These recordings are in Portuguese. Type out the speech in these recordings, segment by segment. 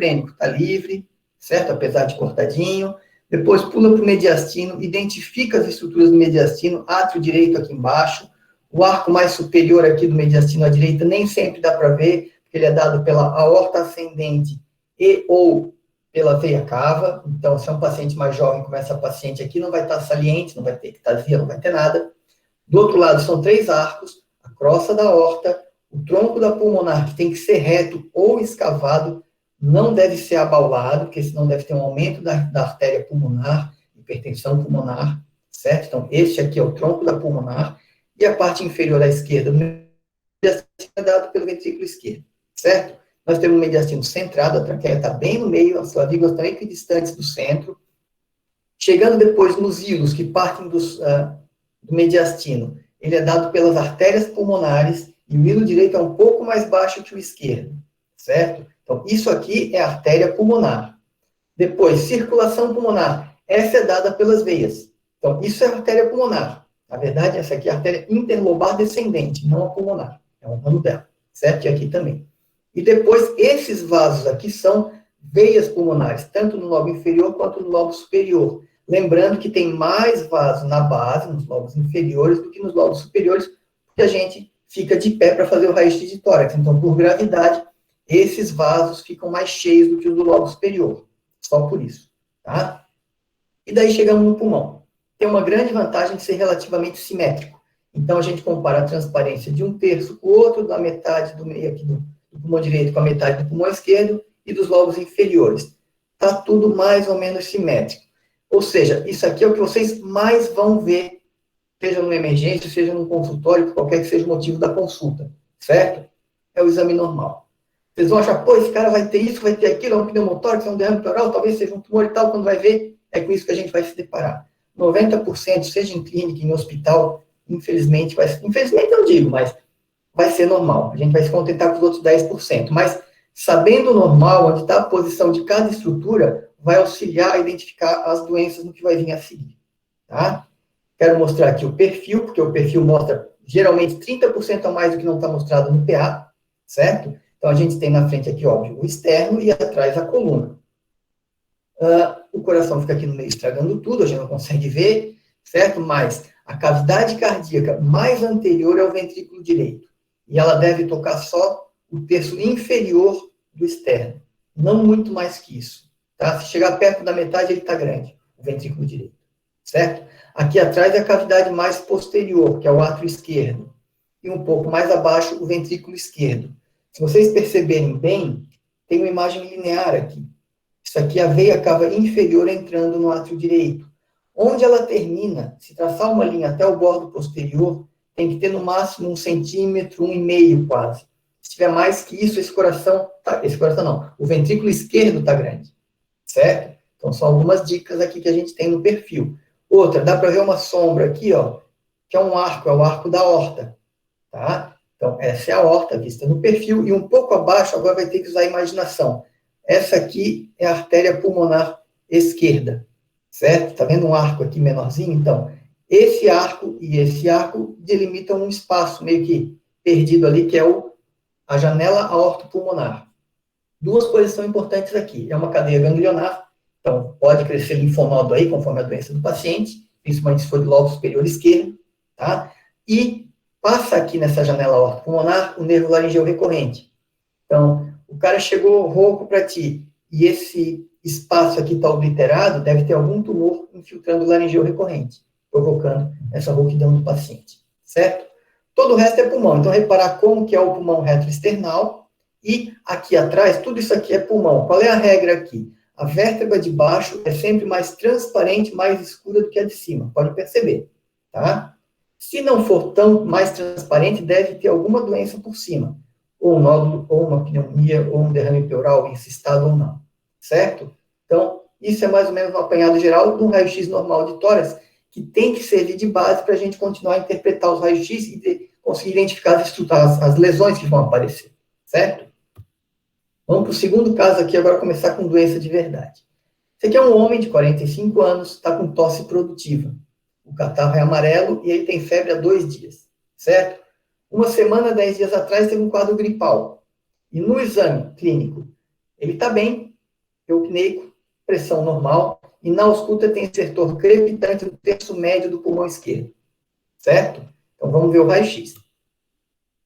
esplênico está livre, certo? Apesar de cortadinho. Depois pula para o mediastino, identifica as estruturas do mediastino, átrio direito aqui embaixo. O arco mais superior aqui do mediastino à direita nem sempre dá para ver, porque ele é dado pela aorta ascendente e ou pela veia cava. Então, se é um paciente mais jovem, como essa paciente aqui, não vai estar saliente, não vai ter ectasia, não vai ter nada. Do outro lado, são 3 arcos, a crosta da aorta, o tronco da pulmonar, que tem que ser reto ou escavado, não deve ser abaulado, porque senão deve ter um aumento da artéria pulmonar, hipertensão pulmonar, certo? Então, este aqui é o tronco da pulmonar, e a parte inferior à esquerda do mediastino é dado pelo ventrículo esquerdo, certo? Nós temos um mediastino centrado, a traqueia está bem no meio, as clavículas estão equidistantes do centro. Chegando depois nos hilos, que partem do mediastino, ele é dado pelas artérias pulmonares, e o hilo direito é um pouco mais baixo que o esquerdo, certo? Então, isso aqui é a artéria pulmonar. Depois, circulação pulmonar. Essa é dada pelas veias. Então, isso é a artéria pulmonar. Na verdade, essa aqui é a artéria interlobar descendente, não a pulmonar. É o nome dela, certo? E aqui também. E depois, esses vasos aqui são veias pulmonares, tanto no lobo inferior quanto no lobo superior. Lembrando que tem mais vaso na base, nos lobos inferiores, do que nos lobos superiores, porque a gente fica de pé para fazer o raio-x de tórax. Então, por gravidade, esses vasos ficam mais cheios do que os do lobo superior. Só por isso, tá? E daí chegamos no pulmão. Tem uma grande vantagem de ser relativamente simétrico. Então, a gente compara a transparência de um terço com o outro, da metade do meio aqui do pulmão direito com a metade do pulmão esquerdo e dos lobos inferiores. Está tudo mais ou menos simétrico. Ou seja, isso aqui é o que vocês mais vão ver, seja numa emergência, seja num consultório, por qualquer que seja o motivo da consulta, certo? É o exame normal. Vocês vão achar, pô, esse cara vai ter isso, vai ter aquilo, é um pneumotórax, é um derrame pleural, talvez seja um tumor e tal, quando vai ver, é com isso que a gente vai se deparar. 90%, seja em clínica, em hospital, infelizmente, infelizmente eu digo, mas vai ser normal. A gente vai se contentar com os outros 10%. Mas, sabendo o normal, onde está a posição de cada estrutura, vai auxiliar a identificar as doenças no que vai vir a seguir. Tá? Quero mostrar aqui o perfil, porque o perfil mostra, geralmente, 30% a mais do que não está mostrado no PA, certo? Então, a gente tem na frente aqui, óbvio, o externo e atrás a coluna. O coração fica aqui no meio estragando tudo, a gente não consegue ver, certo? Mas a cavidade cardíaca mais anterior é o ventrículo direito. E ela deve tocar só o terço inferior do externo. Não muito mais que isso. Tá? Se chegar perto da metade, ele está grande, o ventrículo direito. Certo? Aqui atrás é a cavidade mais posterior, que é o átrio esquerdo. E um pouco mais abaixo, o ventrículo esquerdo. Se vocês perceberem bem, tem uma imagem linear aqui. Isso aqui é a veia cava inferior entrando no átrio direito. Onde ela termina, se traçar uma linha até o bordo posterior, tem que ter no máximo 1 centímetro, 1,5 quase. Se tiver mais que isso, o ventrículo esquerdo está grande, certo? Então, são algumas dicas aqui que a gente tem no perfil. Outra, dá para ver uma sombra aqui, ó, que é um arco, é o arco da aorta, tá? Então, essa é a aorta vista no perfil, e um pouco abaixo, agora vai ter que usar a imaginação. Essa aqui é a artéria pulmonar esquerda, certo? Tá vendo um arco aqui menorzinho? Então, esse arco e esse arco delimitam um espaço meio que perdido ali, que é a janela aortopulmonar. Duas coisas são importantes aqui. É uma cadeia ganglionar, então pode crescer linfonodo aí, conforme a doença do paciente, principalmente se for do lobo superior esquerdo, tá? E passa aqui nessa janela aortopulmonar o nervo laringeu recorrente. Então, o cara chegou rouco para ti, e esse espaço aqui está obliterado, deve ter algum tumor infiltrando o laringeu recorrente, provocando essa rouquidão do paciente, certo? Todo o resto é pulmão. Então, reparar como que é o pulmão retroesternal, e aqui atrás, tudo isso aqui é pulmão. Qual é a regra aqui? A vértebra de baixo é sempre mais transparente, mais escura do que a de cima. Pode perceber, tá? Se não for tão mais transparente, deve ter alguma doença por cima. Ou um nódulo, ou uma pneumonia, ou um derrame pleural encistado ou não. Certo? Então, isso é mais ou menos um apanhado geral de um raio-x normal de tórax, que tem que servir de base para a gente continuar a interpretar os raios-x e conseguir identificar as lesões que vão aparecer. Certo? Vamos para o segundo caso aqui, agora começar com doença de verdade. Esse aqui é um homem de 45 anos, está com tosse produtiva. O catarro é amarelo e ele tem febre há 2 dias. Certo? 1 semana, 10 dias atrás, teve um quadro gripal. E no exame clínico, ele está bem, eupneico, pressão normal, e na ausculta tem estertor crepitante no terço médio do pulmão esquerdo, certo? Então, vamos ver o raio-x.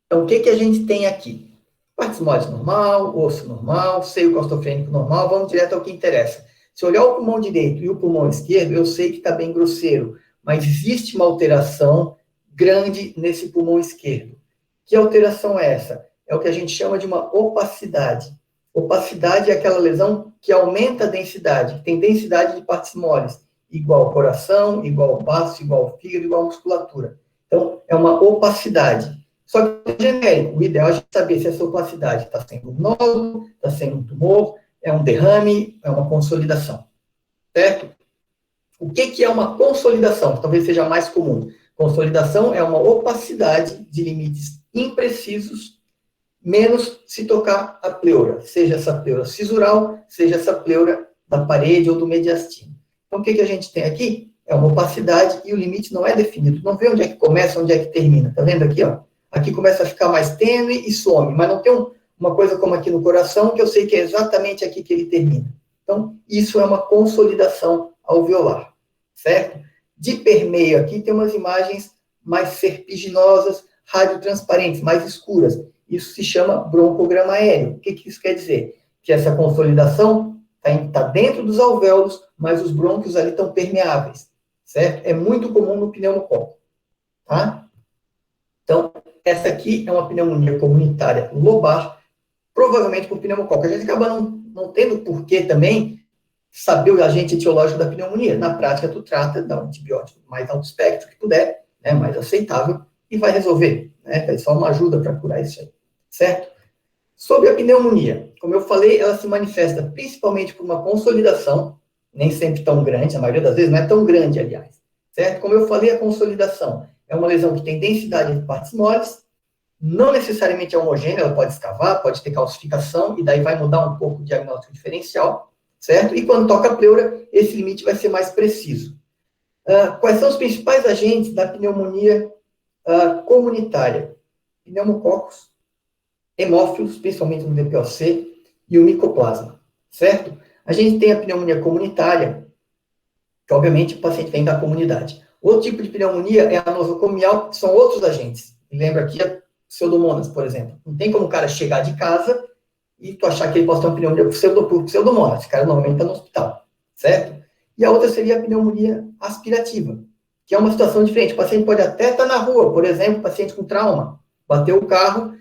Então, o que a gente tem aqui? Partes moles normal, osso normal, seio costofênico normal, vamos direto ao que interessa. Se olhar o pulmão direito e o pulmão esquerdo, eu sei que está bem grosseiro, mas existe uma alteração grande nesse pulmão esquerdo. Que alteração é essa? É o que a gente chama de uma opacidade. Opacidade é aquela lesão que aumenta a densidade, que tem densidade de partes moles, igual ao coração, igual ao baço, igual ao fígado, igual à musculatura. Então, é uma opacidade. Só que é genérico. O ideal é a gente saber se essa opacidade está sendo um nódulo, está sendo um tumor, é um derrame, é uma consolidação. Certo? O que é uma consolidação? Talvez seja mais comum. Consolidação é uma opacidade de limites imprecisos, menos se tocar a pleura. Seja essa pleura sisural, seja essa pleura da parede ou do mediastino. Então, o que a gente tem aqui? É uma opacidade e o limite não é definido. Não vê onde é que começa, onde é que termina. Tá vendo aqui, ó? Aqui começa a ficar mais tênue e some, mas não tem uma coisa como aqui no coração, que eu sei que é exatamente aqui que ele termina. Então, isso é uma consolidação alveolar, certo? De permeio aqui tem umas imagens mais serpiginosas, radiotransparentes, mais escuras. Isso se chama broncograma aéreo. O que isso quer dizer? Que essa consolidação está dentro dos alvéolos, mas os brônquios ali estão permeáveis, certo? É muito comum no pneumococo, tá? Então, essa aqui é uma pneumonia comunitária lobar, provavelmente por pneumococo. A gente acaba não tendo porquê também saber o agente etiológico da pneumonia. Na prática, tu trata, dá um antibiótico mais alto espectro que puder, né, mais aceitável, e vai resolver. Né? É só uma ajuda para curar isso aí, certo? Sobre a pneumonia, como eu falei, ela se manifesta principalmente por uma consolidação, nem sempre tão grande, a maioria das vezes não é tão grande, aliás, certo? Como eu falei, a consolidação é uma lesão que tem densidade de partes moles, não necessariamente é homogênea, ela pode escavar, pode ter calcificação, e daí vai mudar um pouco o diagnóstico diferencial, certo? E quando toca a pleura, esse limite vai ser mais preciso. Quais são os principais agentes da pneumonia comunitária? Pneumococos, hemófilos, principalmente no DPOC, e o micoplasma, certo? A gente tem a pneumonia comunitária, que obviamente o paciente vem da comunidade. Outro tipo de pneumonia é a nosocomial, que são outros agentes. E lembra aqui a pseudomonas, por exemplo. Não tem como o cara chegar de casa e tu achar que ele pode ter uma pneumonia por pseudomonas. Esse cara normalmente está no hospital, certo? E a outra seria a pneumonia aspirativa, que é uma situação diferente. O paciente pode até estar na rua, por exemplo, paciente com trauma, bateu o carro,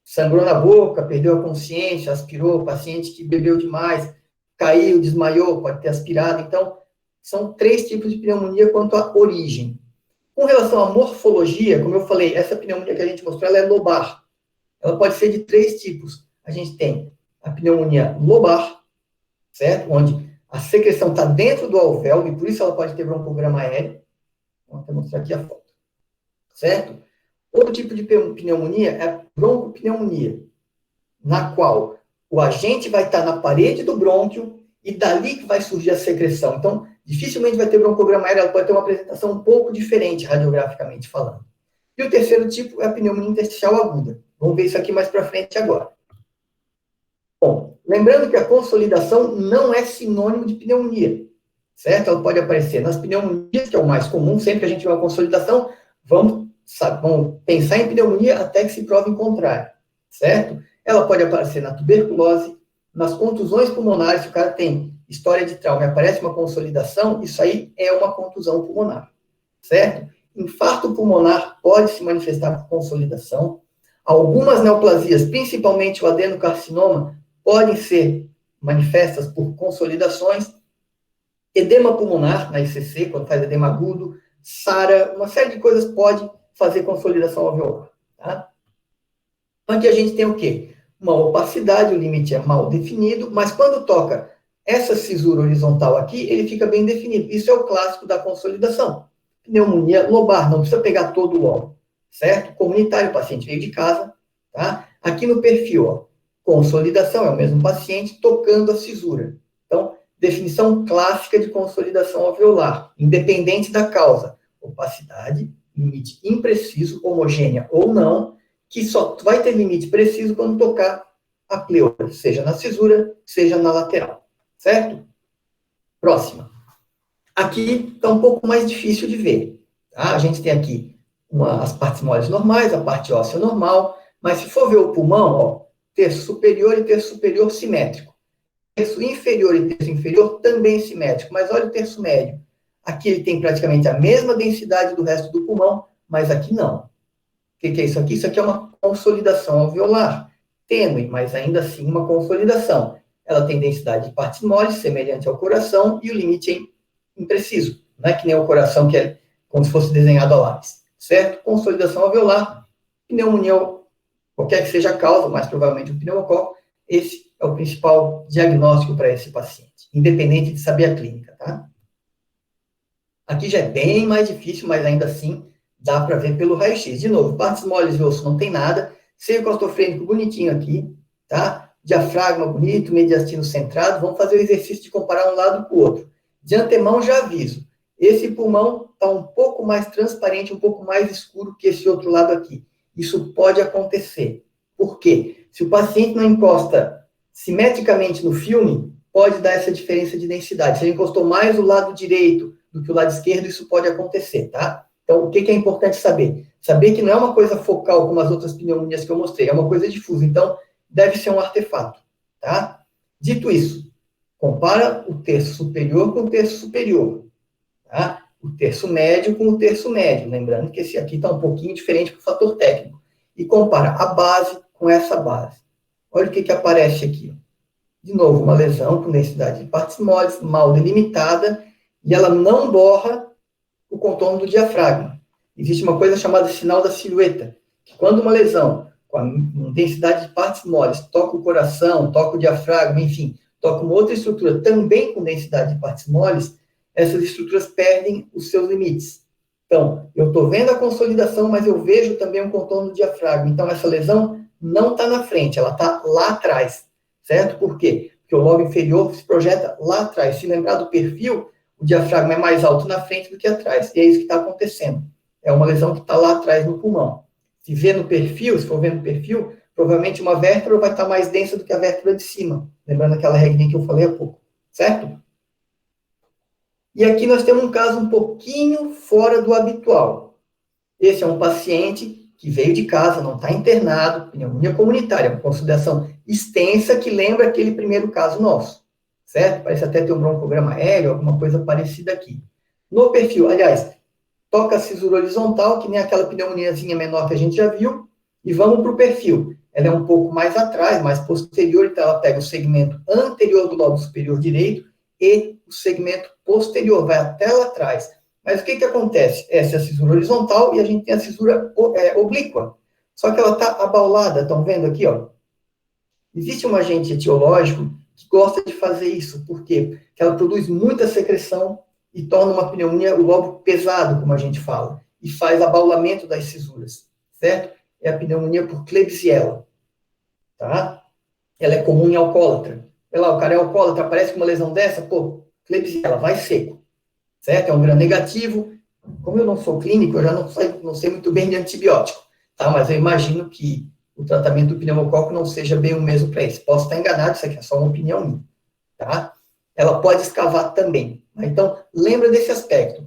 sangrou na boca, perdeu a consciência, aspirou, paciente que bebeu demais, caiu, desmaiou, pode ter aspirado. Então, são 3 tipos de pneumonia quanto à origem. Com relação à morfologia, como eu falei, essa pneumonia que a gente mostrou, ela é lobar. Ela pode ser de 3 tipos. A gente tem a pneumonia lobar, certo? Onde a secreção está dentro do alvéolo, e por isso ela pode ter broncograma aéreo. Vou até mostrar aqui a foto. Certo? Outro tipo de pneumonia é a broncopneumonia, na qual o agente vai estar na parede do brônquio e dali que vai surgir a secreção. Então, dificilmente vai ter broncograma aéreo, ela pode ter uma apresentação um pouco diferente, radiograficamente falando. E o terceiro tipo é a pneumonia intersticial aguda. Vamos ver isso aqui mais para frente agora. Bom, lembrando que a consolidação não é sinônimo de pneumonia, certo? Ela pode aparecer nas pneumonias, que é o mais comum, sempre que a gente tiver uma consolidação, vamos pensar em pneumonia até que se prove em contrário, certo? Ela pode aparecer na tuberculose, nas contusões pulmonares, se o cara tem história de trauma e aparece uma consolidação, isso aí é uma contusão pulmonar, certo? Infarto pulmonar pode se manifestar por consolidação. Algumas neoplasias, principalmente o adenocarcinoma, podem ser manifestas por consolidações. Edema pulmonar, na ICC, quando faz edema agudo, SARA, uma série de coisas pode fazer consolidação alveolar, tá? Então, aqui a gente tem o quê? Uma opacidade, o limite é mal definido, mas quando toca essa cisura horizontal aqui, ele fica bem definido. Isso é o clássico da consolidação. Pneumonia lobar, não precisa pegar todo o lobo, certo? Comunitário, o paciente veio de casa, tá? Aqui no perfil, ó, consolidação, é o mesmo paciente tocando a cisura. Então, definição clássica de consolidação alveolar, independente da causa. Opacidade, limite impreciso, homogênea ou não, que só vai ter limite preciso quando tocar a pleura, seja na cisura, seja na lateral, certo? Próxima. Aqui está um pouco mais difícil de ver. Tá? A gente tem aqui as partes moles normais, a parte óssea normal, mas se for ver o pulmão, ó, terço superior e terço superior simétrico. Terço inferior e terço inferior também simétrico, mas olha o terço médio. Aqui ele tem praticamente a mesma densidade do resto do pulmão, mas aqui não. O que é isso aqui? Isso aqui é uma consolidação alveolar. Tênue, mas ainda assim uma consolidação. Ela tem densidade de partes moles, semelhante ao coração, e o limite é impreciso. Não é que nem o coração, que é como se fosse desenhado a lápis. Certo? Consolidação alveolar, pneumonia, qualquer que seja a causa, mais provavelmente o pneumococo, esse é o principal diagnóstico para esse paciente, independente de saber a clínica, tá? Aqui já é bem mais difícil, mas ainda assim dá para ver pelo raio-x. De novo, partes moles e osso não tem nada, seio costofrênico bonitinho aqui, tá? Diafragma bonito, mediastino centrado. Vamos fazer o exercício de comparar um lado com o outro. De antemão, já aviso. Esse pulmão está um pouco mais transparente, um pouco mais escuro que esse outro lado aqui. Isso pode acontecer. Por quê? Se o paciente não encosta simetricamente no filme, pode dar essa diferença de densidade. Se ele encostou mais o lado direito do que o lado esquerdo, isso pode acontecer, tá? Então, o que é importante saber? Saber que não é uma coisa focal, como as outras pneumonias que eu mostrei, é uma coisa difusa. Então, deve ser um artefato, tá? Dito isso, compara o terço superior com o terço superior, tá? O terço médio com o terço médio, lembrando que esse aqui está um pouquinho diferente por fator técnico. E compara a base com essa base. Olha o que aparece aqui. De novo, uma lesão com densidade de partes moles, mal delimitada, e ela não borra o contorno do diafragma. Existe uma coisa chamada sinal da silhueta, que quando uma lesão com a densidade de partes moles toca o coração, toca o diafragma, enfim, toca uma outra estrutura também com densidade de partes moles, essas estruturas perdem os seus limites. Então, eu estou vendo a consolidação, mas eu vejo também um contorno do diafragma. Então, essa lesão não está na frente, ela está lá atrás, certo? Por quê? Porque o lobo inferior se projeta lá atrás. Se lembrar do perfil, o diafragma é mais alto na frente do que atrás. E é isso que está acontecendo. É uma lesão que está lá atrás no pulmão. Se vê no perfil, se for ver no perfil, provavelmente uma vértebra vai estar mais densa do que a vértebra de cima. Lembrando aquela regrinha que eu falei há pouco. Certo? E aqui nós temos um caso um pouquinho fora do habitual. Esse é um paciente que veio de casa, não está internado, pneumonia comunitária, uma consolidação extensa que lembra aquele primeiro caso nosso, certo? Parece até ter um broncograma aéreo, alguma coisa parecida aqui. No perfil, aliás, toca a cisura horizontal, que nem aquela pneumoniazinha menor que a gente já viu, e vamos para o perfil. Ela é um pouco mais atrás, mais posterior, então ela pega o segmento anterior do lobo superior direito e o segmento posterior, vai até lá atrás. Mas o que acontece? Essa é a cisura horizontal e a gente tem a cisura oblíqua. Só que ela está abaulada, estão vendo aqui, ó? Existe um agente etiológico que gosta de fazer isso. Por quê? Porque ela produz muita secreção e torna uma pneumonia, o lobo pesado, como a gente fala, e faz abaulamento das cisuras, certo? É a pneumonia por Klebsiella, tá? Ela é comum em alcoólatra. Olha lá, o cara é alcoólatra, aparece com uma lesão dessa, pô, Klebsiella, vai seco. Certo? É um gram negativo. Como eu não sou clínico, eu já não sei muito bem de antibiótico, tá? Mas eu imagino que o tratamento do pneumococo não seja bem o mesmo para esse. Posso estar enganado, isso aqui é só uma opinião minha, tá? Ela pode escavar também. Então, lembra desse aspecto.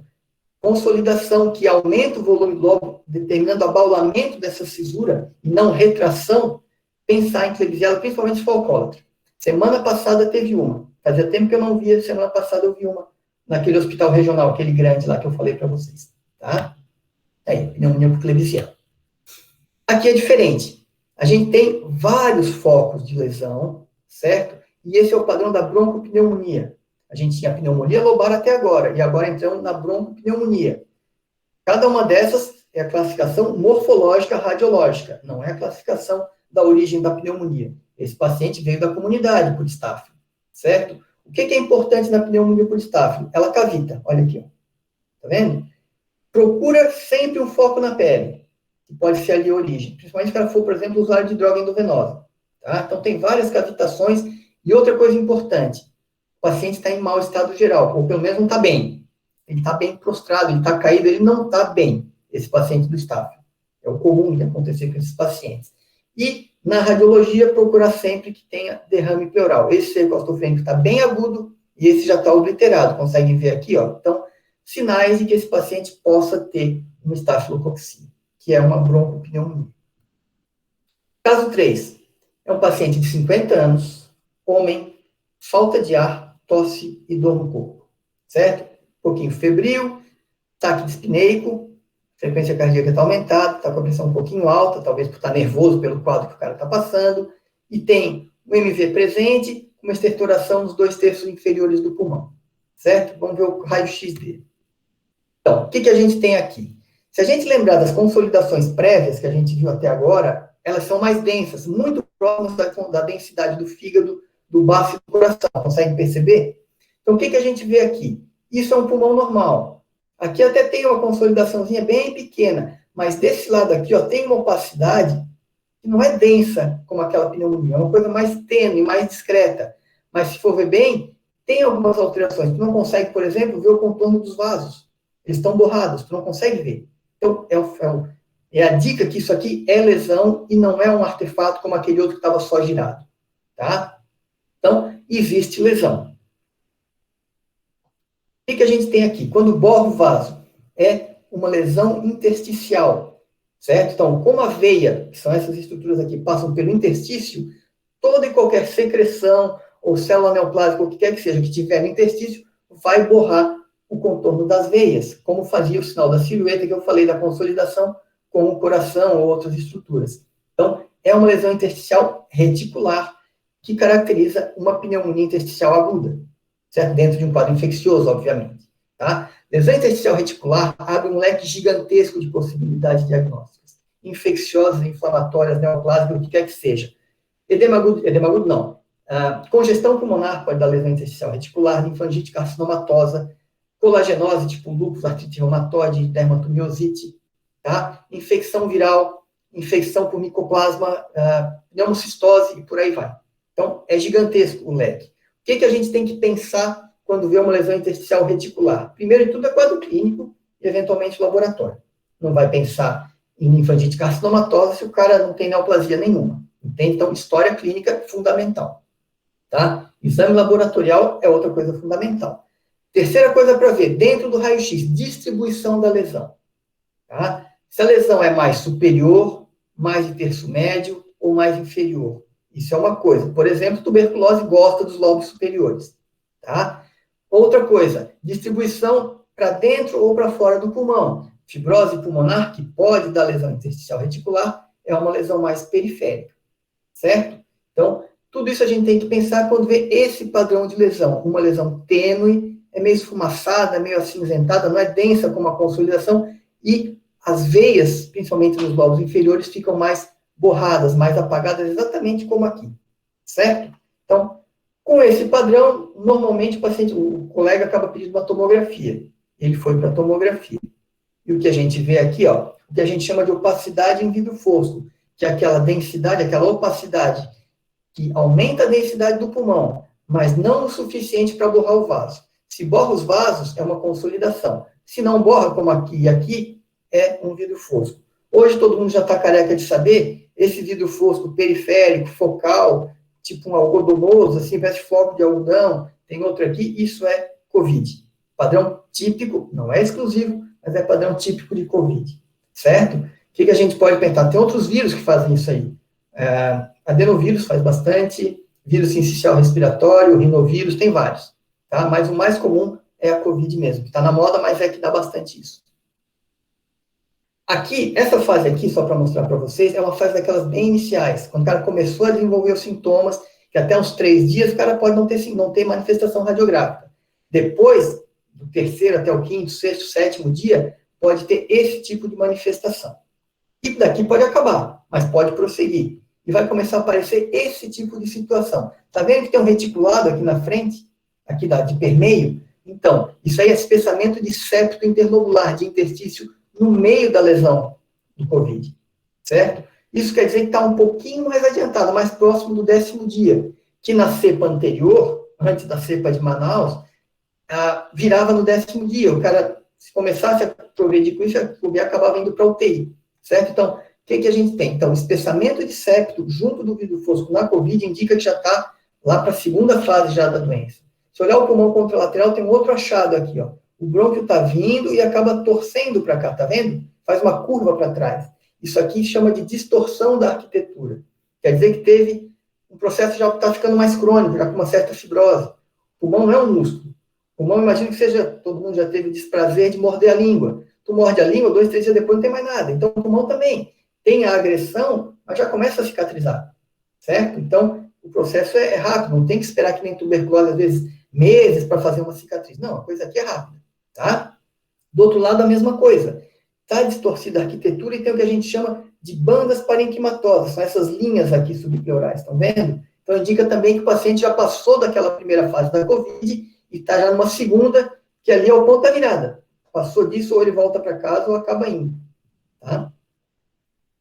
Consolidação que aumenta o volume do lobo, determinando abaulamento dessa cisura e não retração, pensar em Klebsiella, principalmente se for alcoólatra. Semana passada teve uma. Fazia tempo que eu não via, semana passada eu vi uma naquele hospital regional, aquele grande lá que eu falei para vocês, tá? Aí, pneumonia por Klebsiella. Aqui é diferente. A gente tem vários focos de lesão, certo? E esse é o padrão da broncopneumonia. A gente tinha a pneumonia lobar até agora, e agora entramos na broncopneumonia. Cada uma dessas é a classificação morfológica radiológica, não é a classificação da origem da pneumonia. Esse paciente veio da comunidade por Staphylo, certo? O que é importante na pneumonia por Staphylo? Ela cavita, olha aqui, ó. Tá vendo? Procura sempre um foco na pele, que pode ser ali a origem, principalmente se ela for, por exemplo, usuário de droga endovenosa, tá? Então, tem várias cavitações. E outra coisa importante, o paciente está em mau estado geral, ou pelo menos não está bem. Ele está bem prostrado, ele está caído, ele não está bem, esse paciente do Staphylo. É o comum de acontecer com esses pacientes. E na radiologia, procurar sempre que tenha derrame pleural. Esse cervicostofênico está bem agudo e esse já está obliterado. Conseguem ver aqui, ó. Então, sinais de que esse paciente possa ter uma estafilococcia, que é uma broncopneumonia. Caso 3. É um paciente de 50 anos, homem, falta de ar, tosse e dor no corpo. Certo? Um pouquinho febril, ataque dispneico, frequência cardíaca está aumentada, está com a pressão um pouquinho alta, talvez por estar nervoso pelo quadro que o cara está passando, e tem o MV presente, uma estertoração nos 2/3 inferiores do pulmão. Certo? Vamos ver o raio-x dele. Então, o que a gente tem aqui? Se a gente lembrar das consolidações prévias que a gente viu até agora, elas são mais densas, muito próximas da densidade do fígado, do baço e do coração. Conseguem perceber? Então, o que a gente vê aqui? Isso é um pulmão normal. Aqui até tem uma consolidaçãozinha bem pequena, mas desse lado aqui, ó, tem uma opacidade que não é densa como aquela pneumonia, é uma coisa mais tênue, mais discreta. Mas se for ver bem, tem algumas alterações. Tu não consegue, por exemplo, ver o contorno dos vasos. Eles estão borrados, tu não consegue ver. Então, é a dica que isso aqui é lesão e não é um artefato como aquele outro que estava só girado. Tá? Então, existe lesão. O que a gente tem aqui? Quando borra o vaso, é uma lesão intersticial, certo? Então, como a veia, que são essas estruturas aqui, passam pelo interstício, toda e qualquer secreção ou célula neoplásica, ou o que quer que seja, que tiver no interstício, vai borrar o contorno das veias, como fazia o sinal da silhueta que eu falei da consolidação com o coração ou outras estruturas. Então, é uma lesão intersticial reticular que caracteriza uma pneumonia intersticial aguda, certo? Dentro de um quadro infeccioso, obviamente. Tá? Lesão intersticial reticular abre um leque gigantesco de possibilidades diagnósticas. Infecciosas, inflamatórias, neoplásicas, o que quer que seja. Edema agudo não. Congestão pulmonar pode dar lesão intersticial reticular, linfangite carcinomatosa, colagenose, tipo lúpus, artrite reumatoide, dermatomiosite, tá? Infecção viral, infecção por micoplasma, pneumocistose e por aí vai. Então, é gigantesco o leque. O que a gente tem que pensar quando vê uma lesão intersticial reticular? Primeiro de tudo é quadro clínico e, eventualmente, laboratório. Não vai pensar em linfangite carcinomatosa se o cara não tem neoplasia nenhuma. Entende? Então, história clínica é fundamental. Tá? Exame laboratorial é outra coisa fundamental. Terceira coisa para ver, dentro do raio-x, distribuição da lesão. Tá? Se a lesão é mais superior, mais de terço médio ou mais inferior. Isso é uma coisa. Por exemplo, tuberculose gosta dos lobos superiores. Tá? Outra coisa, distribuição para dentro ou para fora do pulmão. Fibrose pulmonar, que pode dar lesão intersticial reticular, é uma lesão mais periférica. Certo? Então, tudo isso a gente tem que pensar quando vê esse padrão de lesão. Uma lesão tênue, é meio esfumaçada, meio acinzentada, não é densa como a consolidação, e as veias, principalmente nos lobos inferiores, ficam mais borradas, mais apagadas, exatamente como aqui, certo? Então, com esse padrão, normalmente o colega acaba pedindo uma tomografia. Ele foi para a tomografia. E o que a gente vê aqui, ó, o que a gente chama de opacidade em vidro fosco, que é aquela densidade, aquela opacidade que aumenta a densidade do pulmão, mas não o suficiente para borrar o vaso. Se borra os vasos, é uma consolidação. Se não borra, como aqui e aqui, é um vidro fosco. Hoje todo mundo já está careca de saber, esse vidro fosco periférico, focal, tipo um algodonoso, assim, parece foco de algodão, tem outro aqui, isso é COVID. Padrão típico, não é exclusivo, mas é padrão típico de COVID, certo? O que a gente pode pensar? Tem outros vírus que fazem isso aí. Adenovírus faz bastante, vírus sincicial respiratório, rinovírus, tem vários. Tá? Mas o mais comum é a COVID mesmo, que está na moda, mas é que dá bastante isso. Aqui, essa fase aqui, só para mostrar para vocês, é uma fase daquelas bem iniciais, quando o cara começou a desenvolver os sintomas, que até uns 3 dias o cara pode não ter manifestação radiográfica. Depois, do terceiro até o quinto, sexto, sétimo dia, pode ter esse tipo de manifestação. E daqui pode acabar, mas pode prosseguir. E vai começar a aparecer esse tipo de situação. Está vendo que tem um reticulado aqui na frente? Aqui de permeio? Então, isso aí é espessamento de septo interlobular, de interstício, no meio da lesão do COVID, certo? Isso quer dizer que está um pouquinho mais adiantado, mais próximo do 10º dia, que na cepa anterior, antes da cepa de Manaus, virava no 10º dia. O cara, se começasse a progredir com isso, acabava indo para a UTI, certo? Então, que a gente tem? Então, espessamento de septo junto do vidro fosco na COVID indica que já está lá para a segunda fase já da doença. Se olhar o pulmão contralateral, tem um outro achado aqui, ó. O brônquio está vindo e acaba torcendo para cá, tá vendo? Faz uma curva para trás. Isso aqui chama de distorção da arquitetura. Quer dizer que teve um processo já está ficando mais crônico, já com uma certa fibrose. O pulmão não é um músculo. O pulmão, imagina que seja, todo mundo já teve o desprazer de morder a língua. Tu morde a língua, 2, 3 dias depois não tem mais nada. Então, o pulmão também tem a agressão, mas já começa a cicatrizar, certo? Então, o processo é rápido, não tem que esperar que nem tuberculose, às vezes, meses para fazer uma cicatriz. Não, a coisa aqui é rápida, tá? Do outro lado, a mesma coisa. Está distorcida a arquitetura e tem o que a gente chama de bandas parenquimatosas, são essas linhas aqui subpleurais, estão vendo? Então, indica também que o paciente já passou daquela primeira fase da COVID e está já numa segunda, que ali é o ponto da virada. Passou disso, ou ele volta para casa ou acaba indo, tá?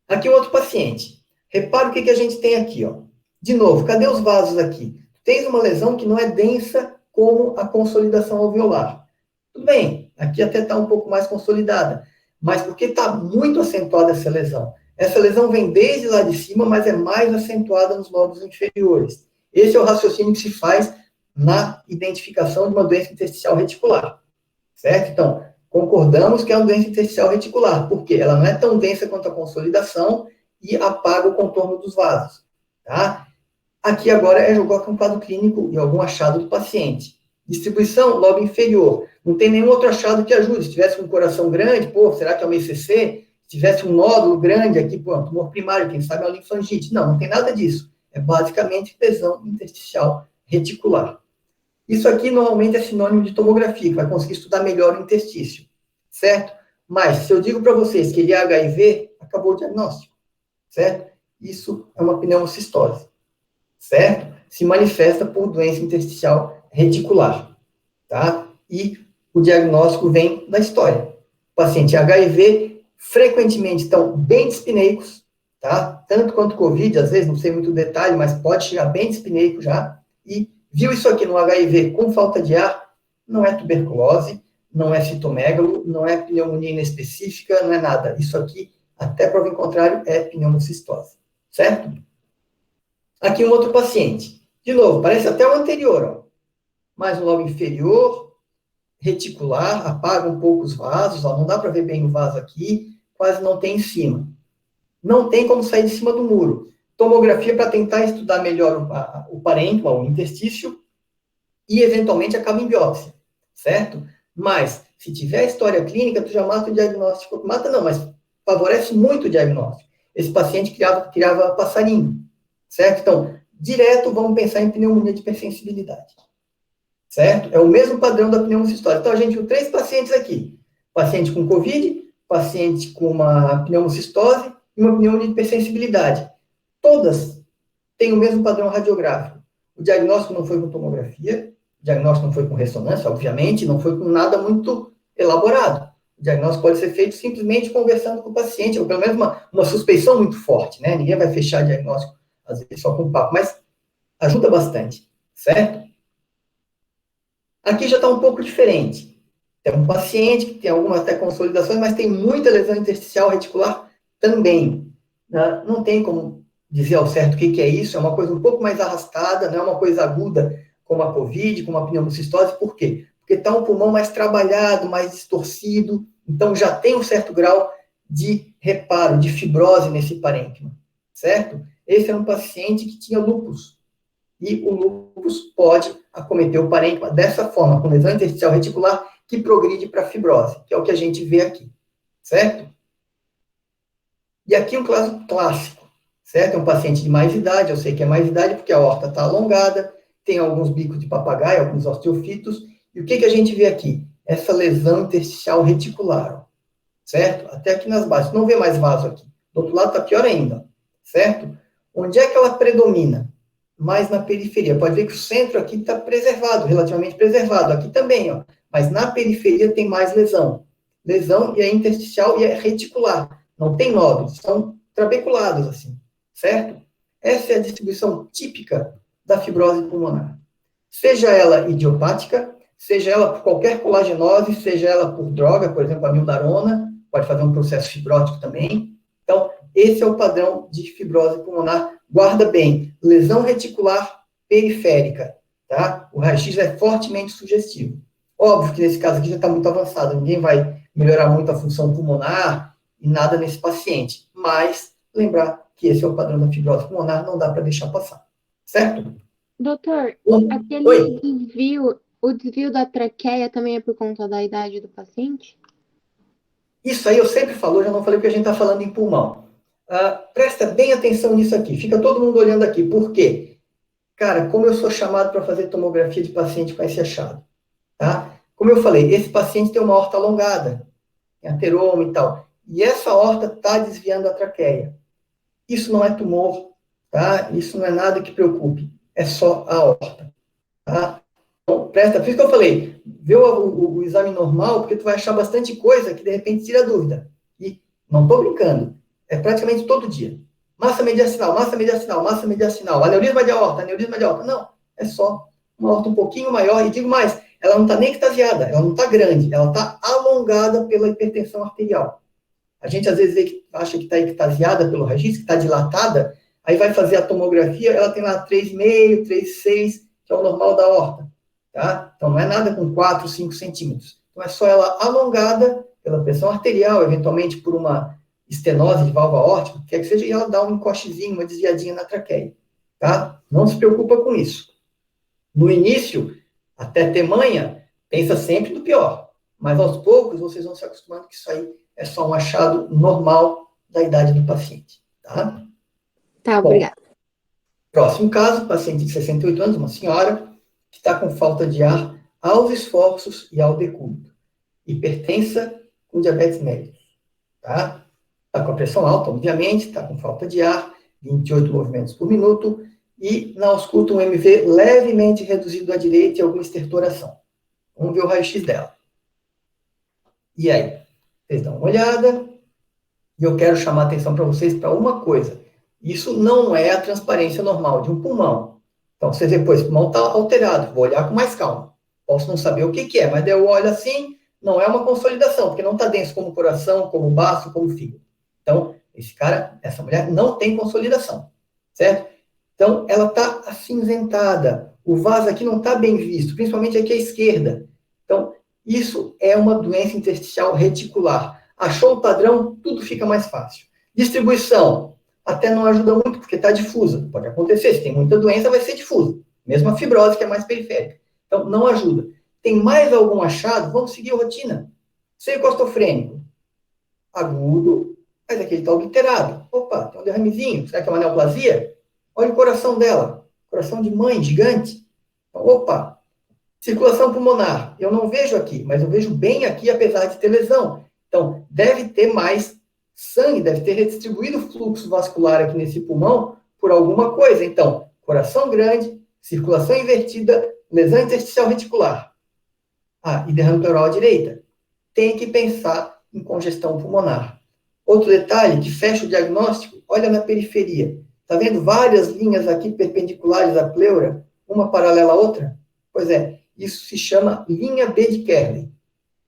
Aqui outro paciente. Repara o que a gente tem aqui, ó. De novo, cadê os vasos aqui? Tens uma lesão que não é densa como a consolidação alveolar. Tudo bem, aqui até está um pouco mais consolidada, mas porque está muito acentuada essa lesão. Essa lesão vem desde lá de cima, mas é mais acentuada nos lobos inferiores. Esse é o raciocínio que se faz na identificação de uma doença intersticial reticular, certo? Então, concordamos que é uma doença intersticial reticular, porque ela não é tão densa quanto a consolidação e apaga o contorno dos vasos, tá? Aqui agora é jogar com um quadro clínico e algum achado do paciente. Distribuição, lobo inferior. Não tem nenhum outro achado que ajude. Se tivesse um coração grande, pô, será que é uma ECC? Se tivesse um nódulo grande aqui, pô, tumor primário, quem sabe é uma linfangite. Não, não tem nada disso. É basicamente lesão intersticial reticular. Isso aqui normalmente é sinônimo de tomografia, que vai conseguir estudar melhor o interstício, certo? Mas, se eu digo para vocês que ele é HIV, acabou o diagnóstico, certo? Isso é uma pneumocistose, certo? Se manifesta por doença intersticial reticular, tá? E o diagnóstico vem da história. O paciente HIV frequentemente estão bem dispneicos, tá? Tanto quanto COVID, às vezes, não sei muito detalhe, mas pode chegar bem dispneico já, e viu isso aqui no HIV com falta de ar, não é tuberculose, não é citomegalo, não é pneumonia inespecífica, não é nada. Isso aqui, até prova em contrário, é pneumocistose, certo? Aqui um outro paciente. De novo, parece até o anterior, ó. Mais um lobo inferior, reticular, apaga um pouco os vasos, ó, não dá para ver bem o vaso aqui, quase não tem em cima. Não tem como sair de cima do muro. Tomografia para tentar estudar melhor o parênquima, o interstício, e eventualmente acaba em biópsia, certo? Mas, se tiver história clínica, tu já mata o diagnóstico. Mata não, mas favorece muito o diagnóstico. Esse paciente criava passarinho, certo? Então, direto vamos pensar em pneumonia de hipersensibilidade, certo? É o mesmo padrão da pneumocistose. Então, a gente viu 3 pacientes aqui. Paciente com COVID, paciente com uma pneumocistose e uma pneumonia de hipersensibilidade. Todas têm o mesmo padrão radiográfico. O diagnóstico não foi com tomografia, o diagnóstico não foi com ressonância, obviamente, não foi com nada muito elaborado. O diagnóstico pode ser feito simplesmente conversando com o paciente, ou pelo menos uma suspeição muito forte, né? Ninguém vai fechar diagnóstico, às vezes, só com papo, mas ajuda bastante, certo? Aqui já está um pouco diferente. Tem um paciente que tem algumas até consolidações, mas tem muita lesão intersticial reticular também. Né? Não tem como dizer ao certo o que é isso, é uma coisa um pouco mais arrastada, não é uma coisa aguda como a COVID, como a pneumocistose. Por quê? Porque está um pulmão mais trabalhado, mais distorcido, então já tem um certo grau de reparo, de fibrose nesse parênquima, certo? Esse é um paciente que tinha lúpus, e o lúpus pode acometer o parênquima dessa forma, com lesão intersticial reticular, que progride para fibrose, que é o que a gente vê aqui, certo? E aqui um caso clássico, certo? É um paciente de mais idade, eu sei que é mais idade porque a aorta está alongada, tem alguns bicos de papagaio, alguns osteofitos, e o que a gente vê aqui? Essa lesão intersticial reticular, ó, certo? Até aqui nas bases, não vê mais vaso aqui. Do outro lado está pior ainda, certo? Onde é que ela predomina? Mais na periferia. Pode ver que o centro aqui está preservado, relativamente preservado. Aqui também, ó. Mas na periferia tem mais lesão. Lesão e é intersticial e é reticular. Não tem nódulos, são trabeculados, assim, certo? Essa é a distribuição típica da fibrose pulmonar. Seja ela idiopática, seja ela por qualquer colagenose, seja ela por droga, por exemplo, a mildarona, pode fazer um processo fibrótico também. Então, esse é o padrão de fibrose pulmonar. Guarda bem, lesão reticular periférica, tá? O raio-x é fortemente sugestivo. Óbvio que nesse caso aqui já está muito avançado, ninguém vai melhorar muito a função pulmonar e nada nesse paciente, mas lembrar que esse é o padrão da fibrose pulmonar, não dá para deixar passar, certo? Doutor, Oi? aquele desvio, o desvio da traqueia também é por conta da idade do paciente? Isso aí eu sempre falo, já não falei porque a gente está falando em pulmão. Presta bem atenção nisso aqui, fica todo mundo olhando aqui, por quê? Cara, como eu sou chamado para fazer tomografia de paciente com esse achado, tá? Como eu falei, esse paciente tem uma aorta alongada, tem ateroma e tal, e essa aorta está desviando a traqueia. Isso não é tumor, tá? Isso não é nada que preocupe, é só a aorta, tá? Então, presta, por isso que eu falei, vê o exame normal, porque tu vai achar bastante coisa que de repente tira dúvida. E não estou brincando, é praticamente todo dia. Massa mediastinal, massa mediastinal, massa mediastinal, aneurisma de aorta, aneurisma de aorta. Não, é só uma aorta um pouquinho maior, e digo mais, ela não está nem ectasiada, ela não está grande, ela está alongada pela hipertensão arterial. A gente às vezes acha que está ectasiada pelo raio-x, que está dilatada, aí vai fazer a tomografia, ela tem lá 3,5, 3,6, que é o normal da aorta. Tá? Então, não é nada com 4, 5 centímetros. Então, é só ela alongada pela pressão arterial, eventualmente por uma estenose de válvula aórtica, quer que seja, e ela dá um encostezinho, uma desviadinha na traqueia. Tá? Não se preocupa com isso. No início, até ter manha, pensa sempre no pior. Mas, aos poucos, vocês vão se acostumando que isso aí é só um achado normal da idade do paciente. Tá? Tá, Bom, obrigada. próximo caso, paciente de 68 anos, uma senhora, que está com falta de ar aos esforços e ao decúbito. Hipertensa com diabetes mellitus, tá? Está com a pressão alta, obviamente, está com falta de ar, 28 movimentos por minuto, e na ausculta um MV levemente reduzido à direita e alguma estertoração. Vamos ver o raio-x dela. E aí? Vocês dão uma olhada, e eu quero chamar a atenção para vocês para uma coisa. Isso não é a transparência normal de um pulmão. Então, vocês depois, o pulmão está alterado, vou olhar com mais calma. Posso não saber o que é, mas daí eu olho assim, não é uma consolidação, porque não está denso como o coração, como o baço, como o fígado. Então, esse cara, essa mulher não tem consolidação, certo? Então, ela está acinzentada. O vaso aqui não está bem visto, principalmente aqui à esquerda. Então, isso é uma doença intersticial reticular. Achou o padrão, tudo fica mais fácil. Distribuição, até não ajuda muito, porque está difusa. Pode acontecer, se tem muita doença, vai ser difusa. Mesmo a fibrose, que é mais periférica. Então, não ajuda. Tem mais algum achado? Vamos seguir a rotina. Seio costofrênico, agudo, mas aqui ele está obliterado. Opa, tem um derramezinho. Será que é uma neoplasia? Olha o coração dela. Coração de mãe, gigante. Então, opa. Circulação pulmonar. Eu não vejo aqui, mas eu vejo bem aqui, apesar de ter lesão. Então, deve ter mais sangue, deve ter redistribuído o fluxo vascular aqui nesse pulmão por alguma coisa. Então, coração grande, circulação invertida, lesão intersticial reticular. E derrame pleural à direita. Tem que pensar em congestão pulmonar. Outro detalhe que fecha o diagnóstico, olha na periferia. Está vendo várias linhas aqui perpendiculares à pleura, uma paralela à outra? Pois é, isso se chama linha B de Kerley.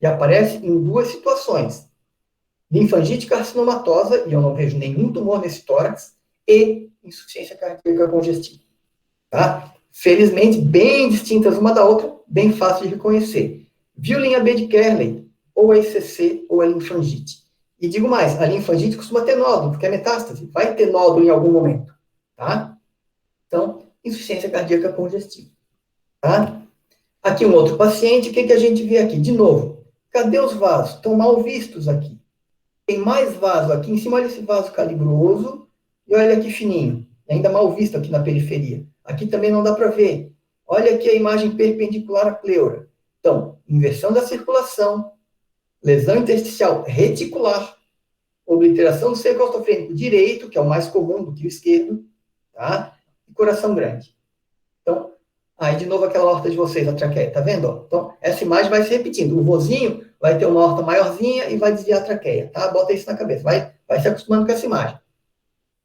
E aparece em duas situações. Linfangite carcinomatosa, e eu não vejo nenhum tumor nesse tórax, e insuficiência cardíaca congestiva. Tá? Felizmente, bem distintas uma da outra, bem fácil de reconhecer. Viu linha B de Kerley? Ou é ICC ou é linfangite. E digo mais, a linfangite costuma ter nódulo, porque é metástase. Vai ter nódulo em algum momento. Tá? Então, insuficiência cardíaca congestiva. Tá? Aqui um outro paciente, o que a gente vê aqui? De novo, cadê os vasos? Estão mal vistos aqui. Tem mais vaso aqui em cima, olha esse vaso calibroso, e olha aqui fininho, ainda mal visto aqui na periferia. Aqui também não dá para ver. Olha aqui a imagem perpendicular à pleura. Então, inversão da circulação, lesão intersticial reticular, obliteração do seio costofrênico direito, que é o mais comum do que o esquerdo, tá? E coração grande. Então, aí de novo aquela horta de vocês, a traqueia, tá vendo? Então, essa imagem vai se repetindo. O vozinho vai ter uma horta maiorzinha e vai desviar a traqueia, tá? Bota isso na cabeça, vai se acostumando com essa imagem.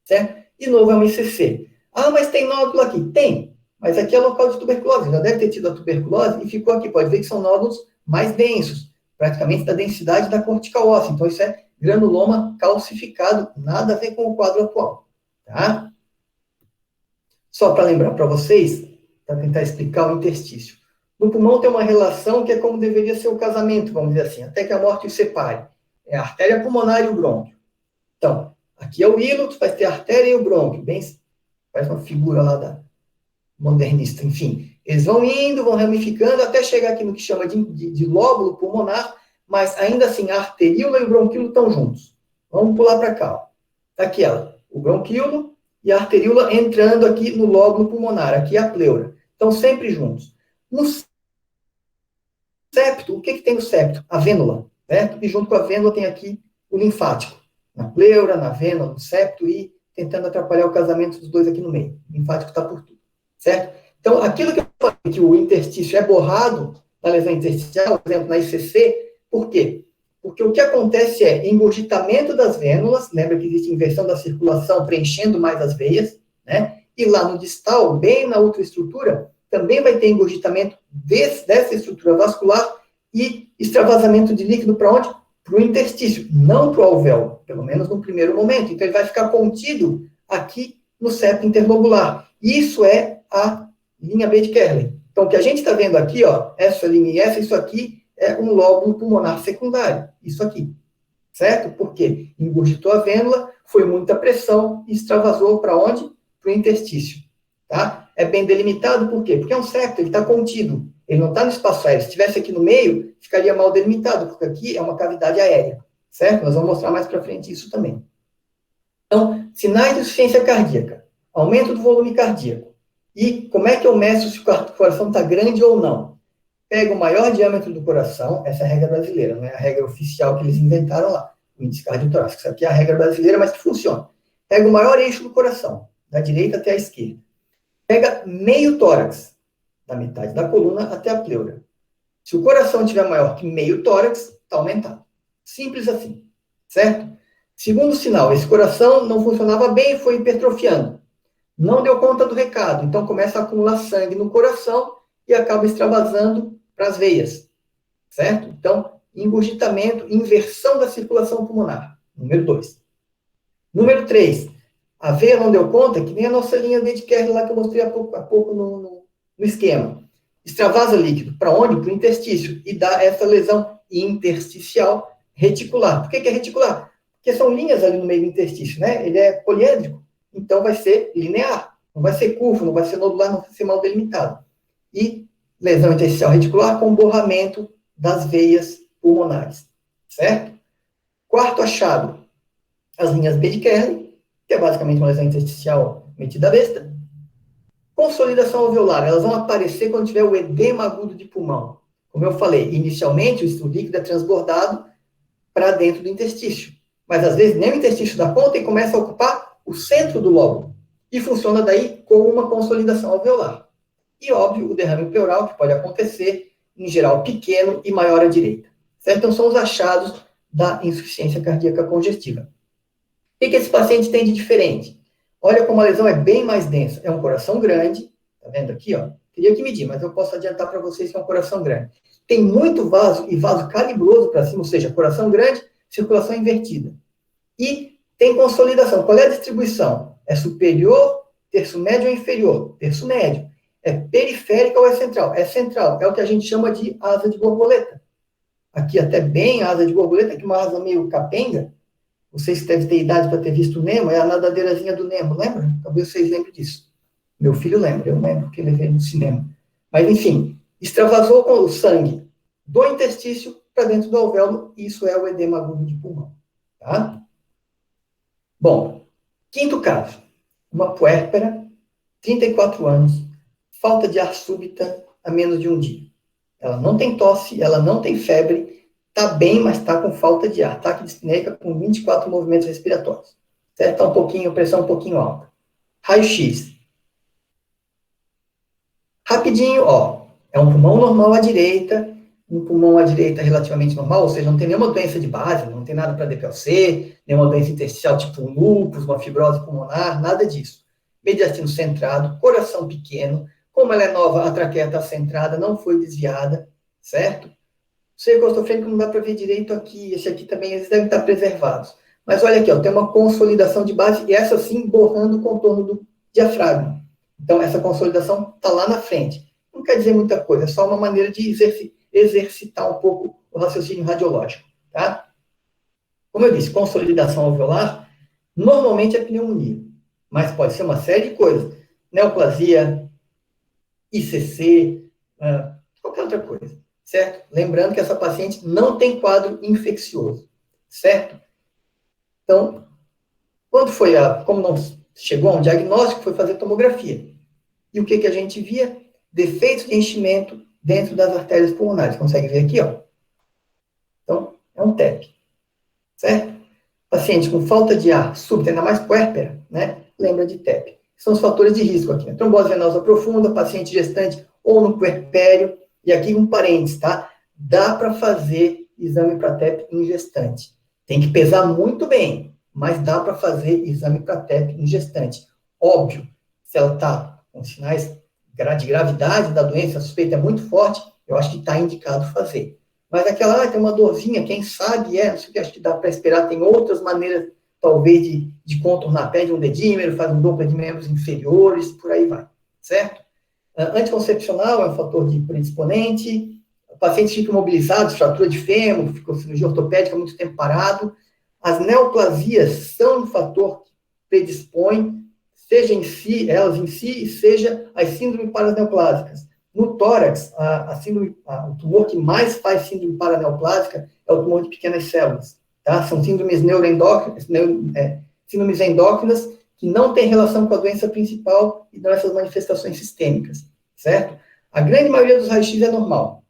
Certo? De novo é uma ICC. Mas tem nódulo aqui. Tem, mas aqui é local de tuberculose. Já deve ter tido a tuberculose e ficou aqui. Pode ver que são nódulos mais densos, praticamente da densidade da cortical óssea. Então, isso é granuloma calcificado, nada a ver com o quadro atual, tá? Só para lembrar para vocês, para tentar explicar o interstício. No pulmão tem uma relação que é como deveria ser o casamento, vamos dizer assim, até que a morte os separe. É a artéria pulmonar e o brônquio. Então, aqui é o hílux, vai ter a artéria e o brônquio, bem, parece uma figura lá da modernista, enfim. Eles vão indo, vão ramificando, até chegar aqui no que chama de lóbulo pulmonar, mas ainda assim a arteríola e o bronquíolo estão juntos. Vamos pular para cá. Ó. Tá aqui ela, o bronquíolo e a arteríola entrando aqui no lóbulo pulmonar, aqui a pleura. Estão sempre juntos. No septo, o que tem no septo? A vênula, certo? E junto com a vênula tem aqui o linfático. Na pleura, na vênula, no septo e tentando atrapalhar o casamento dos dois aqui no meio. O linfático está por tudo, certo? Então, aquilo que eu falei que o interstício é borrado na lesão intersticial, por exemplo, na ICC, por quê? Porque o que acontece é engurgitamento das vênulas, lembra que existe inversão da circulação preenchendo mais as veias, né? E lá no distal, bem na ultraestrutura, também vai ter engurgitamento dessa estrutura vascular e extravasamento de líquido para onde? Para o interstício, não para o alvéolo, pelo menos no primeiro momento. Então, ele vai ficar contido aqui no septo interlobular. Isso é a linha B de Kerley. Então, o que a gente está vendo aqui, ó, essa linha e essa, isso aqui é um lóbulo pulmonar secundário. Isso aqui. Certo? Porque engurgitou a vênula, foi muita pressão e extravasou para onde? Para o interstício. Tá? É bem delimitado, por quê? Porque é um septo, ele está contido. Ele não está no espaço aéreo. Se estivesse aqui no meio, ficaria mal delimitado, porque aqui é uma cavidade aérea. Certo? Nós vamos mostrar mais para frente isso também. Então, sinais de insuficiência cardíaca. Aumento do volume cardíaco. E como é que eu meço se o coração está grande ou não? Pega o maior diâmetro do coração, essa é a regra brasileira, não é a regra oficial que eles inventaram lá, o índice cardiotorácico. Isso aqui é a regra brasileira, mas que funciona. Pega o maior eixo do coração, da direita até a esquerda. Pega meio tórax, da metade da coluna até a pleura. Se o coração estiver maior que meio tórax, está aumentado. Simples assim, certo? Segundo sinal, esse coração não funcionava bem e foi hipertrofiando. Não deu conta do recado, então começa a acumular sangue no coração e acaba extravasando para as veias, certo? Então, engurgitamento, inversão da circulação pulmonar, número 2. Número 3, a veia não deu conta, que nem a nossa linha B de Kerley lá que eu mostrei há pouco no esquema. Extravasa líquido, para onde? Para o interstício, e dá essa lesão intersticial reticular. Por que é reticular? Porque são linhas ali no meio do interstício, né? Ele é poliédrico. Então, vai ser linear, não vai ser curvo, não vai ser nodular, não vai ser mal delimitado. E lesão intersticial reticular com borramento das veias pulmonares, certo? Quarto achado, as linhas B de Kerley, que é basicamente uma lesão intersticial metida besta. Consolidação alveolar, elas vão aparecer quando tiver o edema agudo de pulmão. Como eu falei, inicialmente o líquido é transbordado para dentro do interstício. Mas, às vezes, nem o interstício dá conta e começa a ocupar o centro do lóbulo. E funciona daí como uma consolidação alveolar. E, óbvio, o derrame pleural, que pode acontecer, em geral, pequeno e maior à direita. Certo? Então, são os achados da insuficiência cardíaca congestiva. O que esse paciente tem de diferente? Olha como a lesão é bem mais densa. É um coração grande, tá vendo aqui, ó? Teria que medir, mas eu posso adiantar para vocês que é um coração grande. Tem muito vaso e vaso calibroso para cima, ou seja, coração grande, circulação invertida. E tem consolidação. Qual é a distribuição? É superior, terço médio ou inferior? Terço médio. É periférica ou é central? É central. É o que a gente chama de asa de borboleta. Aqui até bem asa de borboleta, aqui uma asa meio capenga. Vocês que devem ter idade para ter visto o Nemo, é a nadadeirazinha do Nemo, lembra? Talvez vocês lembrem disso. Meu filho lembra, eu lembro que ele veio no cinema. Mas, enfim, extravasou com o sangue do interstício para dentro do alvéolo, isso é o edema agudo de pulmão. Tá? Bom, quinto caso. Uma puérpera, 34 anos, falta de ar súbita há menos de um dia. Ela não tem tosse, ela não tem febre, está bem, mas está com falta de ar. Ataque dispneica com 24 movimentos respiratórios. Certo? Tá pressão um pouquinho alta. Raio-X. Rapidinho, ó. É um pulmão normal à direita, um pulmão à direita relativamente normal, ou seja, não tem nenhuma doença de base, não tem nada para DPLC, nenhuma doença intersticial tipo um lúpus, uma fibrose pulmonar, nada disso. Mediastino centrado, coração pequeno, como ela é nova, a traqueia está centrada, não foi desviada, certo? Cerco ortofrênico não dá para ver direito aqui, esse aqui também, eles devem estar preservados. Mas olha aqui, ó, tem uma consolidação de base, e essa sim borrando o contorno do diafragma. Então, essa consolidação está lá na frente. Não quer dizer muita coisa, é só uma maneira de exercitar um pouco o raciocínio radiológico, tá? Como eu disse, consolidação alveolar, normalmente é pneumonia, mas pode ser uma série de coisas. Neoplasia, ICC, qualquer outra coisa, certo? Lembrando que essa paciente não tem quadro infeccioso, certo? Então, como não chegou a um diagnóstico, foi fazer tomografia. E o que a gente via? Defeitos de enchimento dentro das artérias pulmonares. Consegue ver aqui, ó? Então, é um TEP, certo? Paciente com falta de ar súbita, ainda mais puérpera, né? Lembra de TEP. São os fatores de risco aqui, né? Trombose venosa profunda, paciente gestante ou no puerpério. E aqui um parênteses, tá? Dá para fazer exame para TEP em gestante. Tem que pesar muito bem, mas dá para fazer exame para TEP em gestante. Óbvio, se ela está com sinais de gravidade da doença, a suspeita é muito forte, eu acho que está indicado fazer. Mas aquela, tem uma dorzinha, quem sabe não sei o que, acho que dá para esperar, tem outras maneiras, talvez, de contornar, pede um dedímero, faz um Doppler de membros inferiores, por aí vai, certo? Anticoncepcional é um fator de predisponente, pacientes ficam imobilizados, fratura de fêmur, ficou cirurgia ortopédica muito tempo parado. As neoplasias são um fator que predispõe, seja em si, elas em si, e seja as síndromes paraneoplásicas. No tórax, o tumor que mais faz síndrome paraneoplásica é o tumor de pequenas células. Tá? São síndromes síndromes endócrinas que não têm relação com a doença principal e dão essas manifestações sistêmicas, certo? A grande maioria dos raios-x é normal.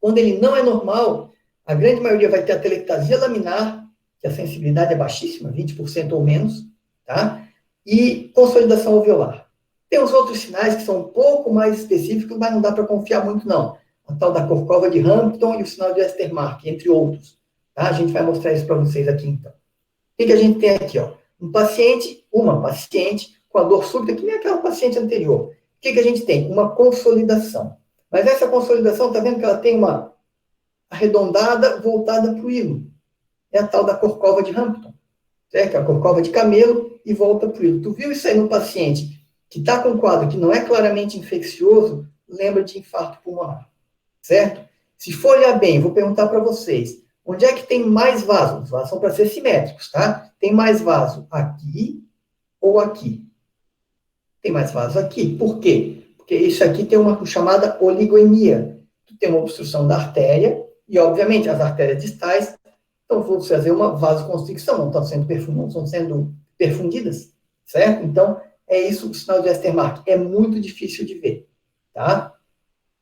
Quando ele não é normal, a grande maioria vai ter a telectasia laminar, que a sensibilidade é baixíssima, 20% ou menos, tá? E consolidação alveolar. Tem os outros sinais que são um pouco mais específicos, mas não dá para confiar muito, não. A tal da Korkova de Hampton e o sinal de Westermarck, entre outros. Tá? A gente vai mostrar isso para vocês aqui, então. O que a gente tem aqui, ó? Uma paciente com a dor súbita, que nem aquela paciente anterior. O que a gente tem? Uma consolidação. Mas essa consolidação, está vendo que ela tem uma arredondada voltada para o hilo. É a tal da Korkova de Hampton. Certo? A Korkova de camelo e volta para o hilo. Tu viu isso aí no paciente que está com um quadro que não é claramente infeccioso, lembra de infarto pulmonar. Certo? Se for olhar bem, vou perguntar para vocês, onde é que tem mais vaso? Os vasos são para ser simétricos, tá? Tem mais vaso aqui ou aqui? Tem mais vaso aqui. Por quê? Porque isso aqui tem uma chamada oligoemia. Tu tem uma obstrução da artéria e, obviamente, as artérias distais vão fazer uma vasoconstricção, não estão sendo perfundidas, certo? Então, é isso o sinal de Westermarck. É muito difícil de ver, tá?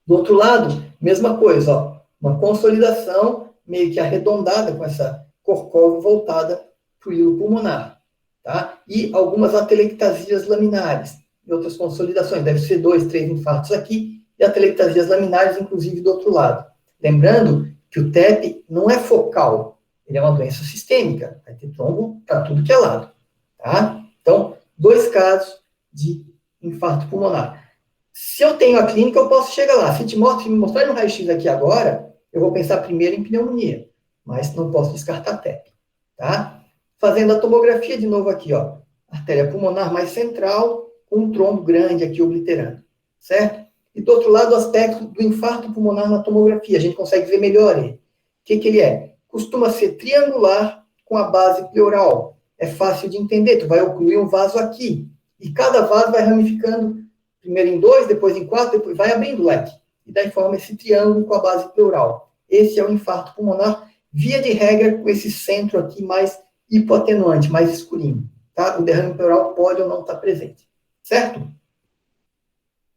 Do outro lado, mesma coisa, ó, uma consolidação meio que arredondada com essa Korkova voltada para o hilo pulmonar, tá? E algumas atelectasias laminares e outras consolidações. Deve ser 2, 3 infartos aqui e atelectasias laminares, inclusive, do outro lado. Lembrando que o TEP não é focal, ele é uma doença sistêmica, vai ter trombo para tudo que é lado, tá? Então, 2 casos de infarto pulmonar. Se eu tenho a clínica, eu posso chegar lá. Se me mostrar no raio-x aqui agora, eu vou pensar primeiro em pneumonia, mas não posso descartar TEP, tá? Fazendo a tomografia de novo aqui, ó, artéria pulmonar mais central, com um trombo grande aqui obliterando, certo? E do outro lado, o aspecto do infarto pulmonar na tomografia, a gente consegue ver melhor ele. O que ele é? Costuma ser triangular com a base pleural. É fácil de entender, tu vai ocluir um vaso aqui, e cada vaso vai ramificando, primeiro em 2, depois em 4, depois vai abrindo o leque, e daí forma esse triângulo com a base pleural. Esse é o infarto pulmonar, via de regra, com esse centro aqui mais hipoatenuante, mais escurinho, tá? O derrame pleural pode ou não estar presente, certo?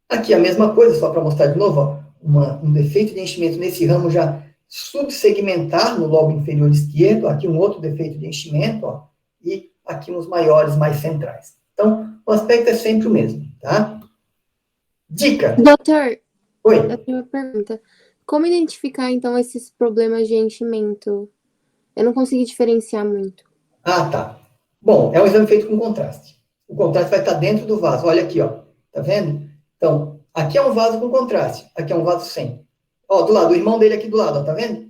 Aqui a mesma coisa, só para mostrar de novo, ó, um defeito de enchimento nesse ramo já subsegmentar no lobo inferior esquerdo, aqui um outro defeito de enchimento, ó, e aqui uns maiores, mais centrais. Então, o aspecto é sempre o mesmo, tá? Dica. Doutor, Oi. eu tenho uma pergunta. Como identificar, então, esses problemas de enchimento? Eu não consegui diferenciar muito. Ah, tá. Bom, é um exame feito com contraste. O contraste vai estar dentro do vaso. Olha aqui, ó. Tá vendo? Então, aqui é um vaso com contraste. Aqui é um vaso sem. Ó, do lado, o irmão dele aqui do lado, ó, tá vendo?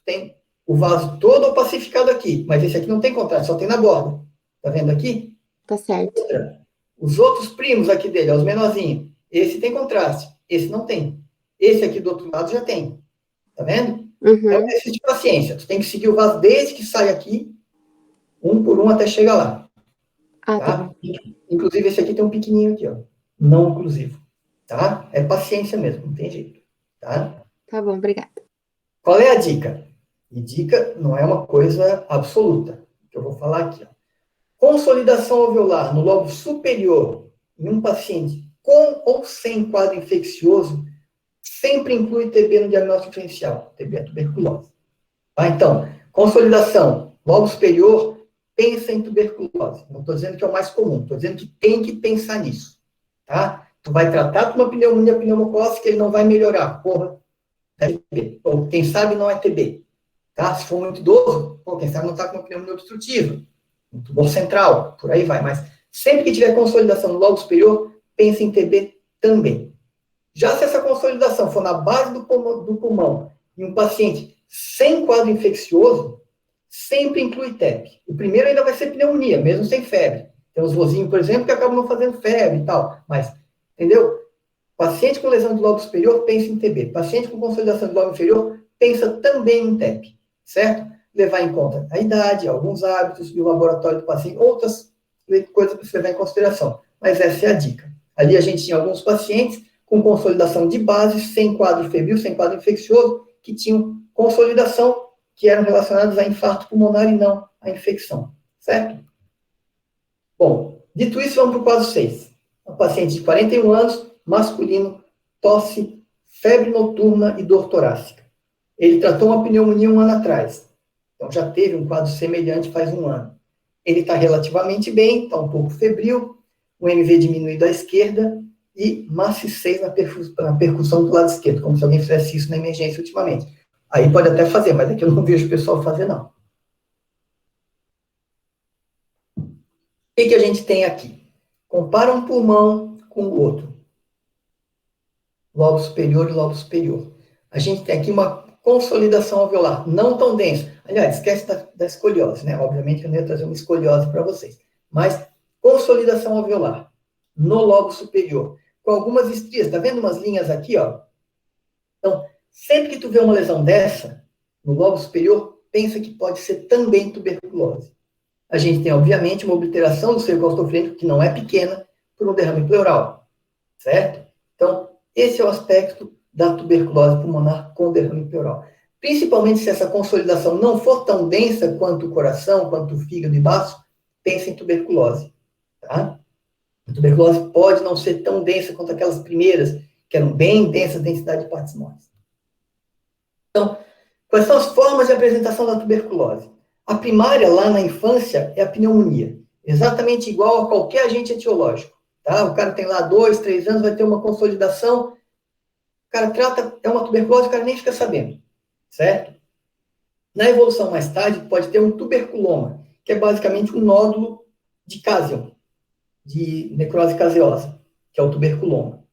tem o vaso todo opacificado aqui, mas esse aqui não tem contraste, só tem na borda. Tá vendo aqui? Tá certo. Os outros primos aqui dele, os menorzinhos, esse tem contraste, esse não tem. Esse aqui do outro lado já tem. Tá vendo? É um exercício de paciência. Tu tem que seguir o vaso desde que sai aqui, um por um até chegar lá. Ah, tá Tá? bom. Inclusive, esse aqui tem um pequenininho aqui, ó. Não inclusivo. Tá? É paciência mesmo, não tem jeito. Tá? Tá bom, obrigada. Qual é a dica? E dica não é uma coisa absoluta, que eu vou falar aqui. Ó. Consolidação alveolar no lobo superior em um paciente com ou sem quadro infeccioso sempre inclui TB no diagnóstico diferencial. TB é tuberculose. Tá? Então, consolidação, lobo superior, pensa em tuberculose. Não estou dizendo que é o mais comum, estou dizendo que tem que pensar nisso. Tá? Tu vai tratar com uma pneumonia pneumocócica, ele não vai melhorar. Porra, é TB. Ou quem sabe não é TB. Tá? Se for muito idoso, quem sabe não está com uma pneumonia obstrutiva. Um tumor central, por aí vai. Mas sempre que tiver consolidação no lobo superior, pense em TB também. Já se essa consolidação for na base do pulmão em um paciente sem quadro infeccioso, sempre inclui TEP. O primeiro ainda vai ser pneumonia, mesmo sem febre. Tem os vozinhos, por exemplo, que acabam não fazendo febre e tal. Mas, entendeu? Paciente com lesão do lobo superior, pensa em TB. Paciente com consolidação do lobo inferior, pensa também em TEP. Certo? Levar em conta a idade, alguns hábitos e o laboratório do paciente, outras coisas para você levar em consideração. Mas essa é a dica. Ali a gente tinha alguns pacientes com consolidação de base, sem quadro febril, sem quadro infeccioso, que tinham consolidação, que eram relacionados a infarto pulmonar e não a infecção. Certo? Bom, dito isso, vamos para o quadro 6. Um paciente de 41 anos, masculino, tosse, febre noturna e dor torácica. Ele tratou uma pneumonia 1 ano atrás. Então, já teve um quadro semelhante faz 1 ano. Ele está relativamente bem, está um pouco febril, o MV diminuído à esquerda e maciçez na percussão do lado esquerdo, como se alguém fizesse isso na emergência ultimamente. Aí pode até fazer, mas aqui eu não vejo o pessoal fazer, não. O que a gente tem aqui? Compara um pulmão com o outro. Lobo superior e lobo superior. A gente tem aqui uma consolidação alveolar, não tão densa. Aliás, esquece da escoliose, né? Obviamente eu não ia trazer uma escoliose para vocês. Mas consolidação alveolar no lobo superior, com algumas estrias. Tá vendo umas linhas aqui, ó? Então, sempre que tu vê uma lesão dessa, no lobo superior, pensa que pode ser também tuberculose. A gente tem, obviamente, uma obliteração do cerco ostofrênico, que não é pequena, por um derrame pleural. Certo? Então, esse é o aspecto da tuberculose pulmonar com derrame pleural. Principalmente se essa consolidação não for tão densa quanto o coração, quanto o fígado e baço, pense em tuberculose. Tá? A tuberculose pode não ser tão densa quanto aquelas primeiras, que eram bem densas, densidade de partes moles. Então, quais são as formas de apresentação da tuberculose? A primária, lá na infância, é a pneumonia. Exatamente igual a qualquer agente etiológico. Tá? O cara tem lá 2, 3 anos, vai ter uma consolidação, o cara trata, é uma tuberculose, o cara nem fica sabendo. Certo? Na evolução mais tarde, pode ter um tuberculoma, que é basicamente um nódulo de cásium, de necrose caseosa, que é o tuberculoma.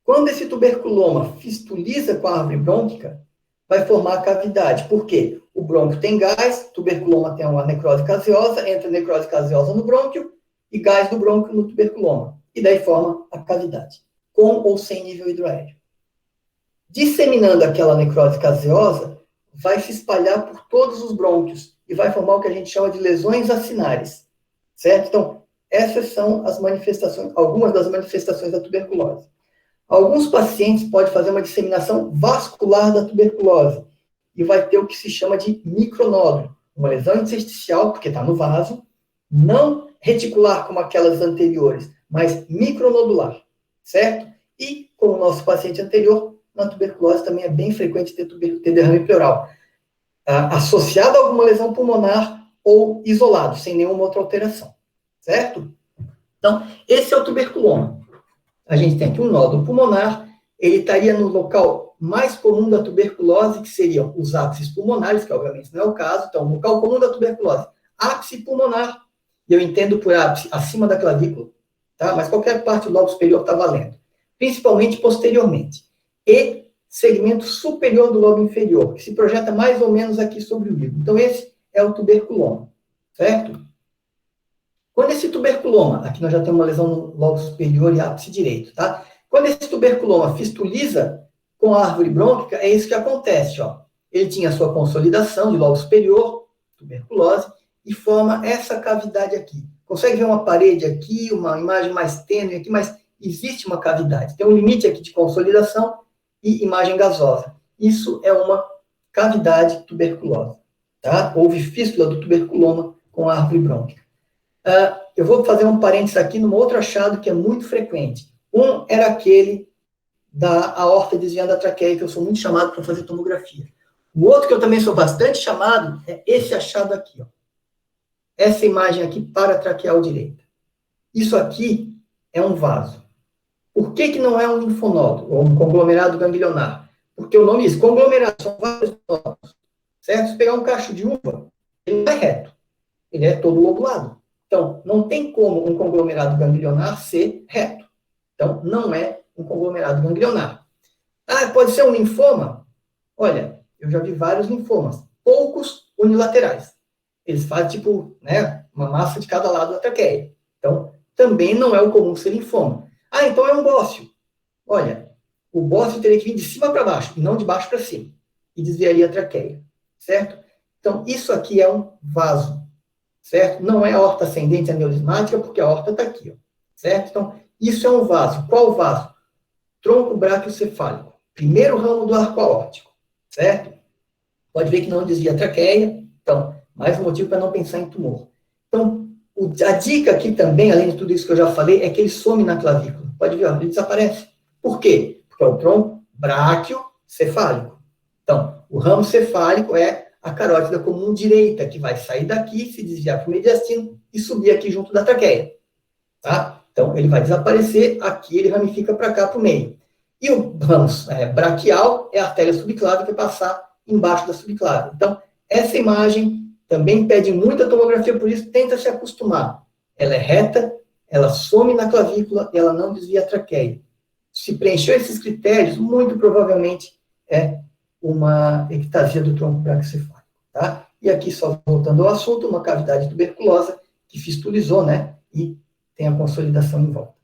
Quando esse tuberculoma fistuliza com a árvore brônquica, vai formar a cavidade. Por quê? O brônquio tem gás, tuberculoma tem uma necrose caseosa, entra necrose caseosa no brônquio e gás do brônquio no tuberculoma. E daí forma a cavidade, com ou sem nível hidroaéreo. Disseminando aquela necrose caseosa, vai se espalhar por todos os brônquios e vai formar o que a gente chama de lesões acinares. Certo? Então, essas são as manifestações, algumas das manifestações da tuberculose. Alguns pacientes podem fazer uma disseminação vascular da tuberculose e vai ter o que se chama de micronódulo, uma lesão intersticial, porque está no vaso, não reticular como aquelas anteriores, mas micronodular, certo? E, como o nosso paciente anterior, na tuberculose também é bem frequente ter derrame pleural, associado a alguma lesão pulmonar ou isolado, sem nenhuma outra alteração, certo? Então, esse é o tuberculoma. A gente tem aqui um nódulo pulmonar, ele estaria no local mais comum da tuberculose, que seriam os ápices pulmonares, que obviamente não é o caso. Então, o local comum da tuberculose, ápice pulmonar, e eu entendo por ápice acima da clavícula, tá? Mas qualquer parte do lobo superior está valendo, principalmente posteriormente. E segmento superior do lobo inferior, que se projeta mais ou menos aqui sobre o vidro. Então, esse é o tuberculoma, certo? Quando esse tuberculoma, aqui nós já temos uma lesão no lobo superior e ápice direito, tá? Quando esse tuberculoma fistuliza com a árvore brônquica, é isso que acontece, ó. Ele tinha sua consolidação de lobo superior, tuberculose, e forma essa cavidade aqui. Consegue ver uma parede aqui, uma imagem mais tênue aqui, mas existe uma cavidade. Tem um limite aqui de consolidação e imagem gasosa. Isso é uma cavidade tuberculosa, tá? Houve fístula do tuberculoma com a árvore brônquica. Eu vou fazer um parênteses aqui num outro achado que é muito frequente. Um era aquele da aorta desviando a traqueia, que eu sou muito chamado para fazer tomografia. O outro que eu também sou bastante chamado é esse achado aqui, ó. Essa imagem aqui paratraqueal direita. Isso aqui é um vaso. Por que não é um linfonodo, ou um conglomerado ganglionar? Porque o nome diz conglomerado, são vários nódulos. Certo? Se pegar um cacho de uva, ele não é reto. Ele é todo lobulado. Então, não tem como um conglomerado ganglionar ser reto. Então, não é um conglomerado ganglionar. Pode ser um linfoma? Olha, eu já vi vários linfomas. Poucos unilaterais. Eles fazem, tipo, né, uma massa de cada lado da traqueia. Então, também não é o comum ser linfoma. Então é um bócio. Olha, o bócio teria que vir de cima para baixo, e não de baixo para cima. E desviaria a traqueia. Certo? Então, isso aqui é um vaso. Certo? Não é aorta ascendente aneurismática, porque a aorta está aqui. Ó, certo? Então, isso é um vaso. Qual vaso? Tronco braquiocefálico. Primeiro ramo do arco aórtico. Certo? Pode ver que não desvia a traqueia. Então, mais um motivo para não pensar em tumor. Então, a dica aqui também, além de tudo isso que eu já falei, é que ele some na clavícula. Pode ver, ó, ele desaparece. Por quê? Porque é o tronco braquiocefálico. Então, o ramo cefálico é a carótida comum direita, que vai sair daqui, se desviar para o mediastino e subir aqui junto da traqueia. Tá? Então, ele vai desaparecer, aqui ele ramifica para cá, para o meio. E o ramo braquial é a artéria subclave que vai passar embaixo da subclave. Então, essa imagem também pede muita tomografia, por isso tenta se acostumar. Ela é reta, ela some na clavícula e ela não desvia a traqueia. Se preencheu esses critérios, muito provavelmente é uma ectasia do tronco braquiocefálico, tá? E aqui, só voltando ao assunto, uma cavidade tuberculosa que fistulizou, né? E tem a consolidação em volta.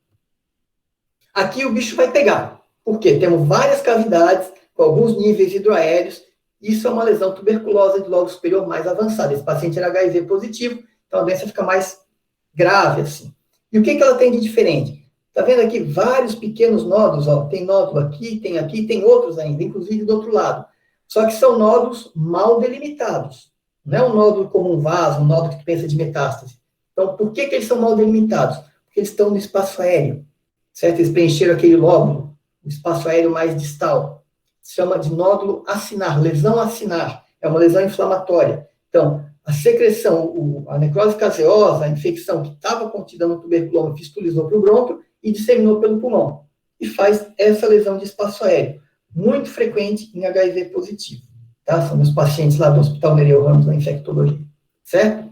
Aqui o bicho vai pegar. Por quê? Temos várias cavidades com alguns níveis hidroaéreos. Isso é uma lesão tuberculosa de lobo superior mais avançada. Esse paciente era HIV positivo, então a doença fica mais grave, assim. E o que ela tem de diferente? Está vendo aqui vários pequenos nódulos, ó. Tem nódulo aqui, tem outros ainda, inclusive do outro lado. Só que são nódulos mal delimitados. Não é um nódulo como um vaso, um nódulo que tu pensa de metástase. Então, por que eles são mal delimitados? Porque eles estão no espaço aéreo, certo? Eles preencheram aquele lóbulo, o espaço aéreo mais distal. Se chama de nódulo acinar, lesão acinar. É uma lesão inflamatória. Então, a secreção, a necrose caseosa, a infecção que estava contida no tuberculoma, fistulizou para o brônquio e disseminou pelo pulmão. E faz essa lesão de espaço aéreo, muito frequente em HIV positivo. Tá? São meus pacientes lá do Hospital Nereu Ramos, na infectologia. Certo?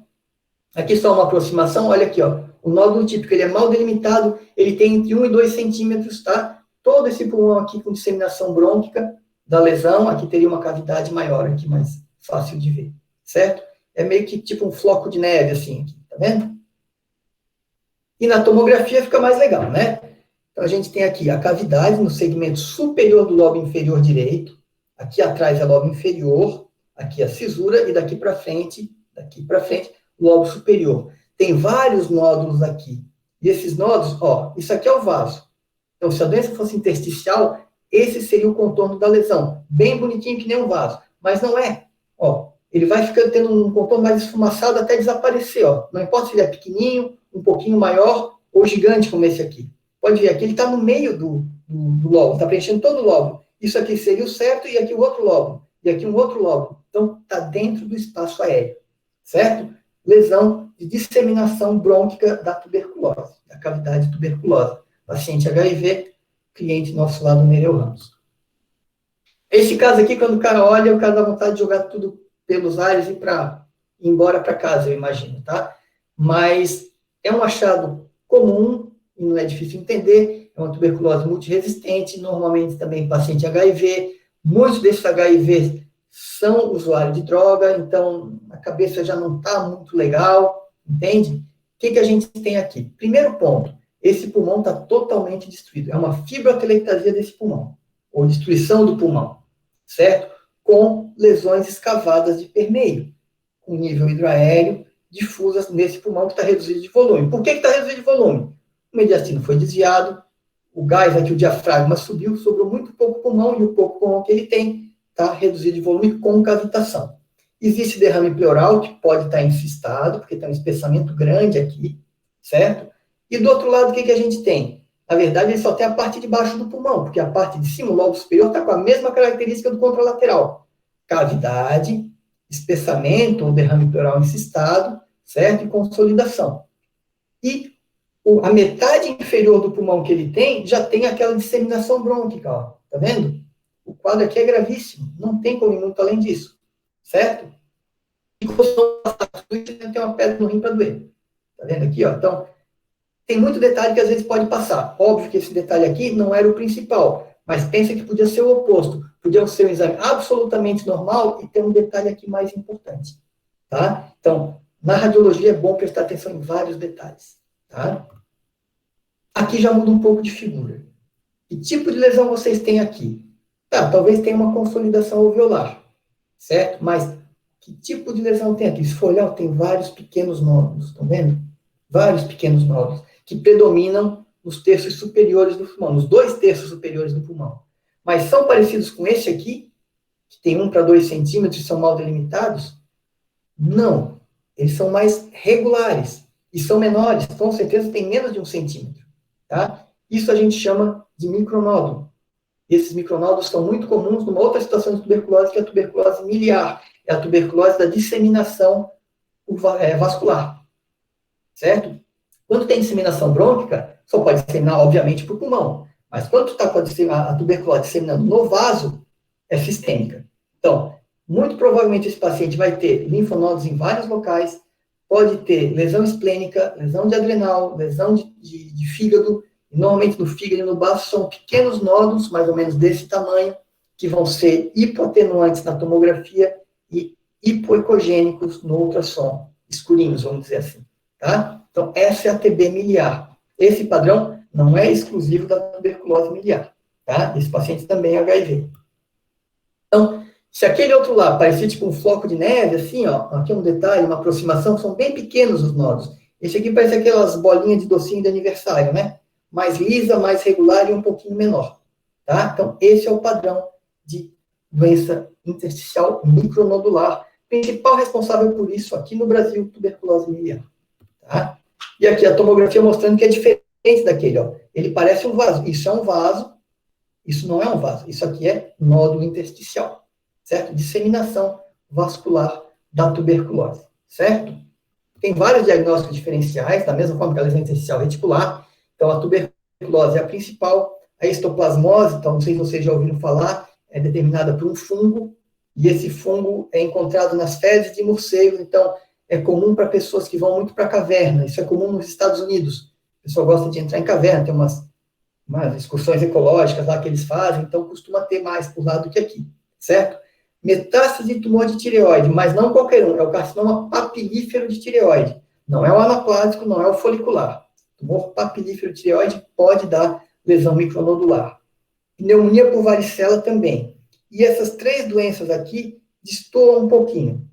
Aqui só uma aproximação, olha aqui, ó. O nódulo típico, ele é mal delimitado, ele tem entre 1 e 2 centímetros, tá? Todo esse pulmão aqui com disseminação brônquica da lesão, aqui teria uma cavidade maior aqui, mais fácil de ver, certo? É meio que tipo um floco de neve, assim, aqui, tá vendo? E na tomografia fica mais legal, né? Então, a gente tem aqui a cavidade no segmento superior do lobo inferior direito, aqui atrás é lobo inferior, aqui a cisura, e daqui para frente, lobo superior. Tem vários nódulos aqui. E esses nódulos, ó, isso aqui é o vaso. Então, se a doença fosse intersticial, esse seria o contorno da lesão. Bem bonitinho, que nem um vaso. Mas não é. Ó, ele vai ficando tendo um contorno mais esfumaçado até desaparecer, ó. Não importa se ele é pequenininho, um pouquinho maior ou gigante como esse aqui. Pode ver, aqui ele está no meio do lóbulo, está preenchendo todo o lóbulo. Isso aqui seria o certo e aqui o outro lóbulo. E aqui um outro lóbulo. Então, está dentro do espaço aéreo. Certo? Lesão de disseminação brônquica da tuberculose, da cavidade tuberculosa. Paciente HIV, cliente nosso lá do Nereu Ramos. Esse caso aqui, quando o cara olha, o cara dá vontade de jogar tudo pelos ares e ir embora para casa, eu imagino, tá? Mas é um achado comum, e não é difícil entender, é uma tuberculose multiresistente, normalmente também paciente HIV, Muitos desses HIV são usuários de droga, então a cabeça já não está muito legal, entende? O que a gente tem aqui? Primeiro ponto, esse pulmão está totalmente destruído. É uma fibrotelectasia desse pulmão, ou destruição do pulmão, certo? Com lesões escavadas de permeio, com nível hidroaéreo difusas nesse pulmão que está reduzido de volume. Por que está reduzido de volume? O mediastino foi desviado, o gás aqui, o diafragma subiu, sobrou muito pouco pulmão, e o pouco pulmão que ele tem está reduzido de volume com cavitação. Existe derrame pleural, que pode estar encistado, porque tem um espessamento grande aqui, certo? E do outro lado, o que a gente tem? Na verdade, ele só tem a parte de baixo do pulmão, porque a parte de cima, o lobo superior, está com a mesma característica do contralateral. Cavidade, espessamento ou derrame pleural encistado, certo? E consolidação. E a metade inferior do pulmão que ele tem, já tem aquela disseminação brônquica, ó. Tá vendo? O quadro aqui é gravíssimo, não tem como ir muito além disso, certo? E tem uma pedra no rim para doer. Tá vendo aqui, ó? Então, tem muito detalhe que às vezes pode passar. Óbvio que esse detalhe aqui não era o principal, mas pensa que podia ser o oposto. Podia ser um exame absolutamente normal e ter um detalhe aqui mais importante, tá? Então, na radiologia é bom prestar atenção em vários detalhes, tá? Aqui já muda um pouco de figura. Que tipo de lesão vocês têm aqui? Tá, talvez tenha uma consolidação alveolar, certo? Mas que tipo de lesão tem aqui? Se for olhar, tem vários pequenos nódulos, estão vendo? Vários pequenos nódulos, que predominam nos terços superiores do pulmão, nos 2 terços superiores do pulmão. Mas são parecidos com esse aqui, que tem 1 para 2 centímetros e são mal delimitados? Não. Eles são mais regulares e são menores, com certeza tem menos de 1 centímetro. Tá? Isso a gente chama de micronódulo. Esses micronódulos são muito comuns numa outra situação de tuberculose, que é a tuberculose miliar. É a tuberculose da disseminação vascular. Certo? Quando tem disseminação brônquica, só pode disseminar, obviamente, para o pulmão. Mas quando está com a tuberculose disseminando no vaso, é sistêmica. Então, muito provavelmente esse paciente vai ter linfonodos em vários locais, pode ter lesão esplênica, lesão de adrenal, lesão de fígado. Normalmente no fígado e no baço são pequenos nódulos, mais ou menos desse tamanho, que vão ser hipoatenuantes na tomografia e hipoecogênicos no ultrassom, escurinhos, vamos dizer assim. Tá? Então, essa é a TB miliar. Esse padrão não é exclusivo da tuberculose miliar. Tá? Esse paciente também é HIV. Então, se aquele outro lá parecia tipo um floco de neve, assim, ó, aqui um detalhe, uma aproximação, são bem pequenos os nódulos. Esse aqui parece aquelas bolinhas de docinho de aniversário, né? Mais lisa, mais regular e um pouquinho menor. Tá? Então, esse é o padrão de doença intersticial micronodular, principal responsável por isso aqui no Brasil, tuberculose miliar. Tá? E aqui a tomografia mostrando que é diferente daquele, ó. Ele parece um vaso. Isso é um vaso, isso não é um vaso. Isso aqui é nódulo intersticial, certo? Disseminação vascular da tuberculose, certo? Tem vários diagnósticos diferenciais, da mesma forma que a lesão intersticial reticular. Então, a tuberculose é a principal. A histoplasmose, então, não sei se vocês já ouviram falar, é determinada por um fungo, e esse fungo é encontrado nas fezes de morcegos, então, é comum para pessoas que vão muito para a caverna. Isso é comum nos Estados Unidos. O pessoal gosta de entrar em caverna, tem umas excursões ecológicas lá que eles fazem, então costuma ter mais por lá do que aqui, certo? Metástase de tumor de tireoide, mas não qualquer um, é o carcinoma papilífero de tireoide. Não é o anaplásico, não é o folicular. Tumor papilífero de tireoide pode dar lesão micronodular. Pneumonia por varicela também. E essas 3 doenças aqui destoam um pouquinho.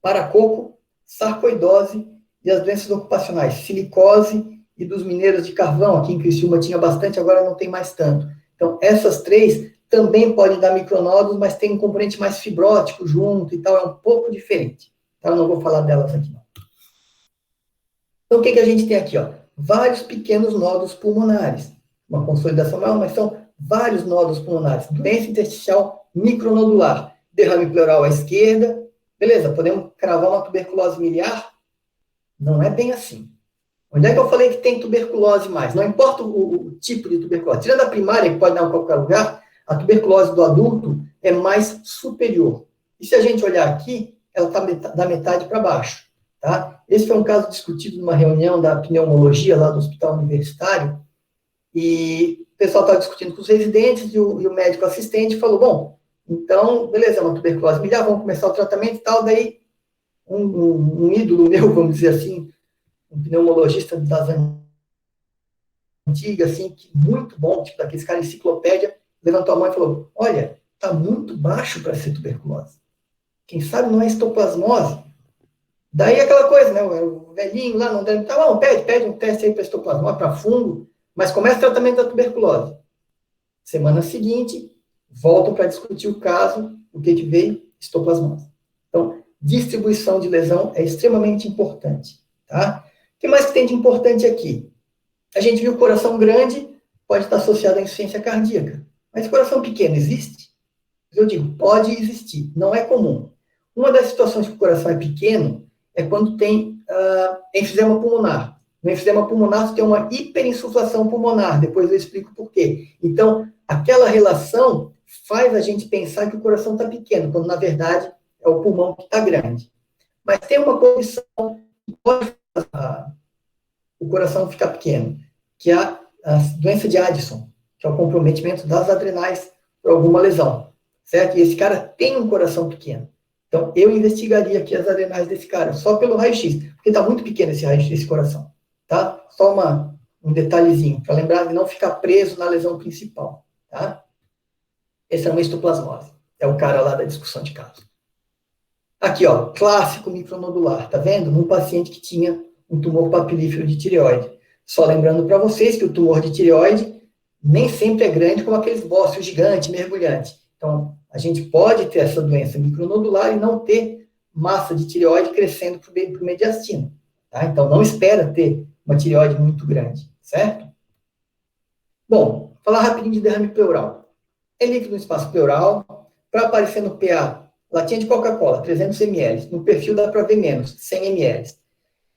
Paracoco, sarcoidose e as doenças ocupacionais, silicose e dos mineiros de carvão. Aqui em Criciúma tinha bastante, agora não tem mais tanto. Então, essas 3 também podem dar micronódulos, mas tem um componente mais fibrótico junto e tal, é um pouco diferente. Tá? Eu não vou falar delas aqui, não. Então, o que a gente tem aqui? Ó? Vários pequenos nódulos pulmonares. Uma consolidação maior, mas são vários nódulos pulmonares. Doença intersticial micronodular. Derrame pleural à esquerda. Beleza, podemos cravar uma tuberculose miliar? Não é bem assim. Onde é que eu falei que tem tuberculose mais? Não importa o tipo de tuberculose. Tirando a primária, que pode dar em qualquer lugar, a tuberculose do adulto é mais superior. E se a gente olhar aqui, ela está da metade para baixo. Tá? Esse foi um caso discutido numa reunião da pneumologia lá do hospital universitário, e o pessoal estava discutindo com os residentes, e o médico assistente falou, bom, Então, beleza, é uma tuberculose miliar, vamos começar o tratamento e tal, daí um ídolo meu, vamos dizer assim, um pneumologista das antigas, assim, muito bom, tipo daqueles caras enciclopédia, levantou a mão e falou, olha, está muito baixo para ser tuberculose. Quem sabe não é histoplasmose. Daí aquela coisa, né, o velhinho lá, não deve, tá bom, pede um teste aí para histoplasmose, para fungo, mas começa o tratamento da tuberculose. Semana seguinte, voltam para discutir o caso, o que veio? Histoplasmose. Então, distribuição de lesão é extremamente importante, tá? O que mais que tem de importante aqui? A gente viu coração grande, pode estar associado à insuficiência cardíaca. Mas coração pequeno existe? Eu digo, pode existir, não é comum. Uma das situações que o coração é pequeno é quando tem enfisema pulmonar. No enfisema pulmonar, você tem uma hiperinsuflação pulmonar, depois eu explico por quê. Então, aquela relação faz a gente pensar que o coração está pequeno, quando, na verdade, é o pulmão que está grande. Mas tem uma condição que pode fazer o coração ficar pequeno, que é a doença de Addison, que é o comprometimento das adrenais por alguma lesão, certo? E esse cara tem um coração pequeno. Então, eu investigaria aqui as adrenais desse cara, só pelo raio-x, porque está muito pequeno esse raio-x, esse coração, tá? Só um detalhezinho, para lembrar de não ficar preso na lesão principal, tá? Esse é uma histoplasmose, é o cara lá da discussão de caso. Aqui, ó, clássico micronodular, tá vendo? Num paciente que tinha um tumor papilífero de tireoide. Só lembrando para vocês que o tumor de tireoide nem sempre é grande como aqueles bócios gigantes, mergulhantes. Então, a gente pode ter essa doença micronodular e não ter massa de tireoide crescendo para o mediastino. Tá? Então, não espera ter uma tireoide muito grande, certo? Bom, falar rapidinho de derrame pleural. É líquido no espaço pleural, para aparecer no PA, latinha de Coca-Cola, 300 ml. No perfil dá para ver menos, 100 ml.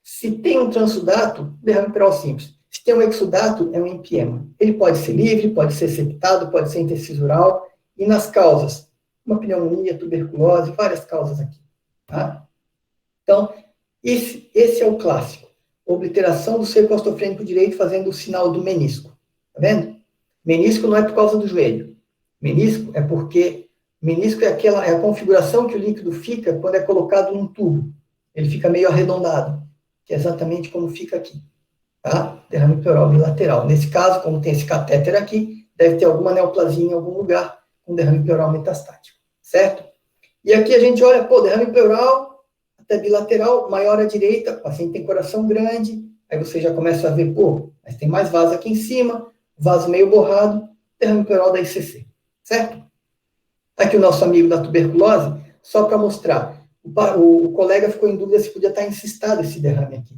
Se tem um transudato, derrame pleural simples. Se tem um exudato, é um empiema. Ele pode ser livre, pode ser septado, pode ser intercisural. E nas causas, uma pneumonia, tuberculose, várias causas aqui. Tá? Então, esse é o clássico. Obliteração do seio costofrênico direito fazendo o sinal do menisco. Tá vendo? Menisco não é por causa do joelho. Menisco é porque menisco é a configuração que o líquido fica quando é colocado num tubo. Ele fica meio arredondado, que é exatamente como fica aqui. Tá? Derrame pleural bilateral. Nesse caso, como tem esse catéter aqui, deve ter alguma neoplasia em algum lugar com derrame pleural metastático, certo? E aqui a gente olha, derrame pleural, até bilateral, maior à direita, o paciente tem coração grande, aí você já começa a ver, mas tem mais vaso aqui em cima, vaso meio borrado, derrame pleural da ICC, certo? Aqui o nosso amigo da tuberculose, só para mostrar, o colega ficou em dúvida se podia estar encistado esse derrame aqui.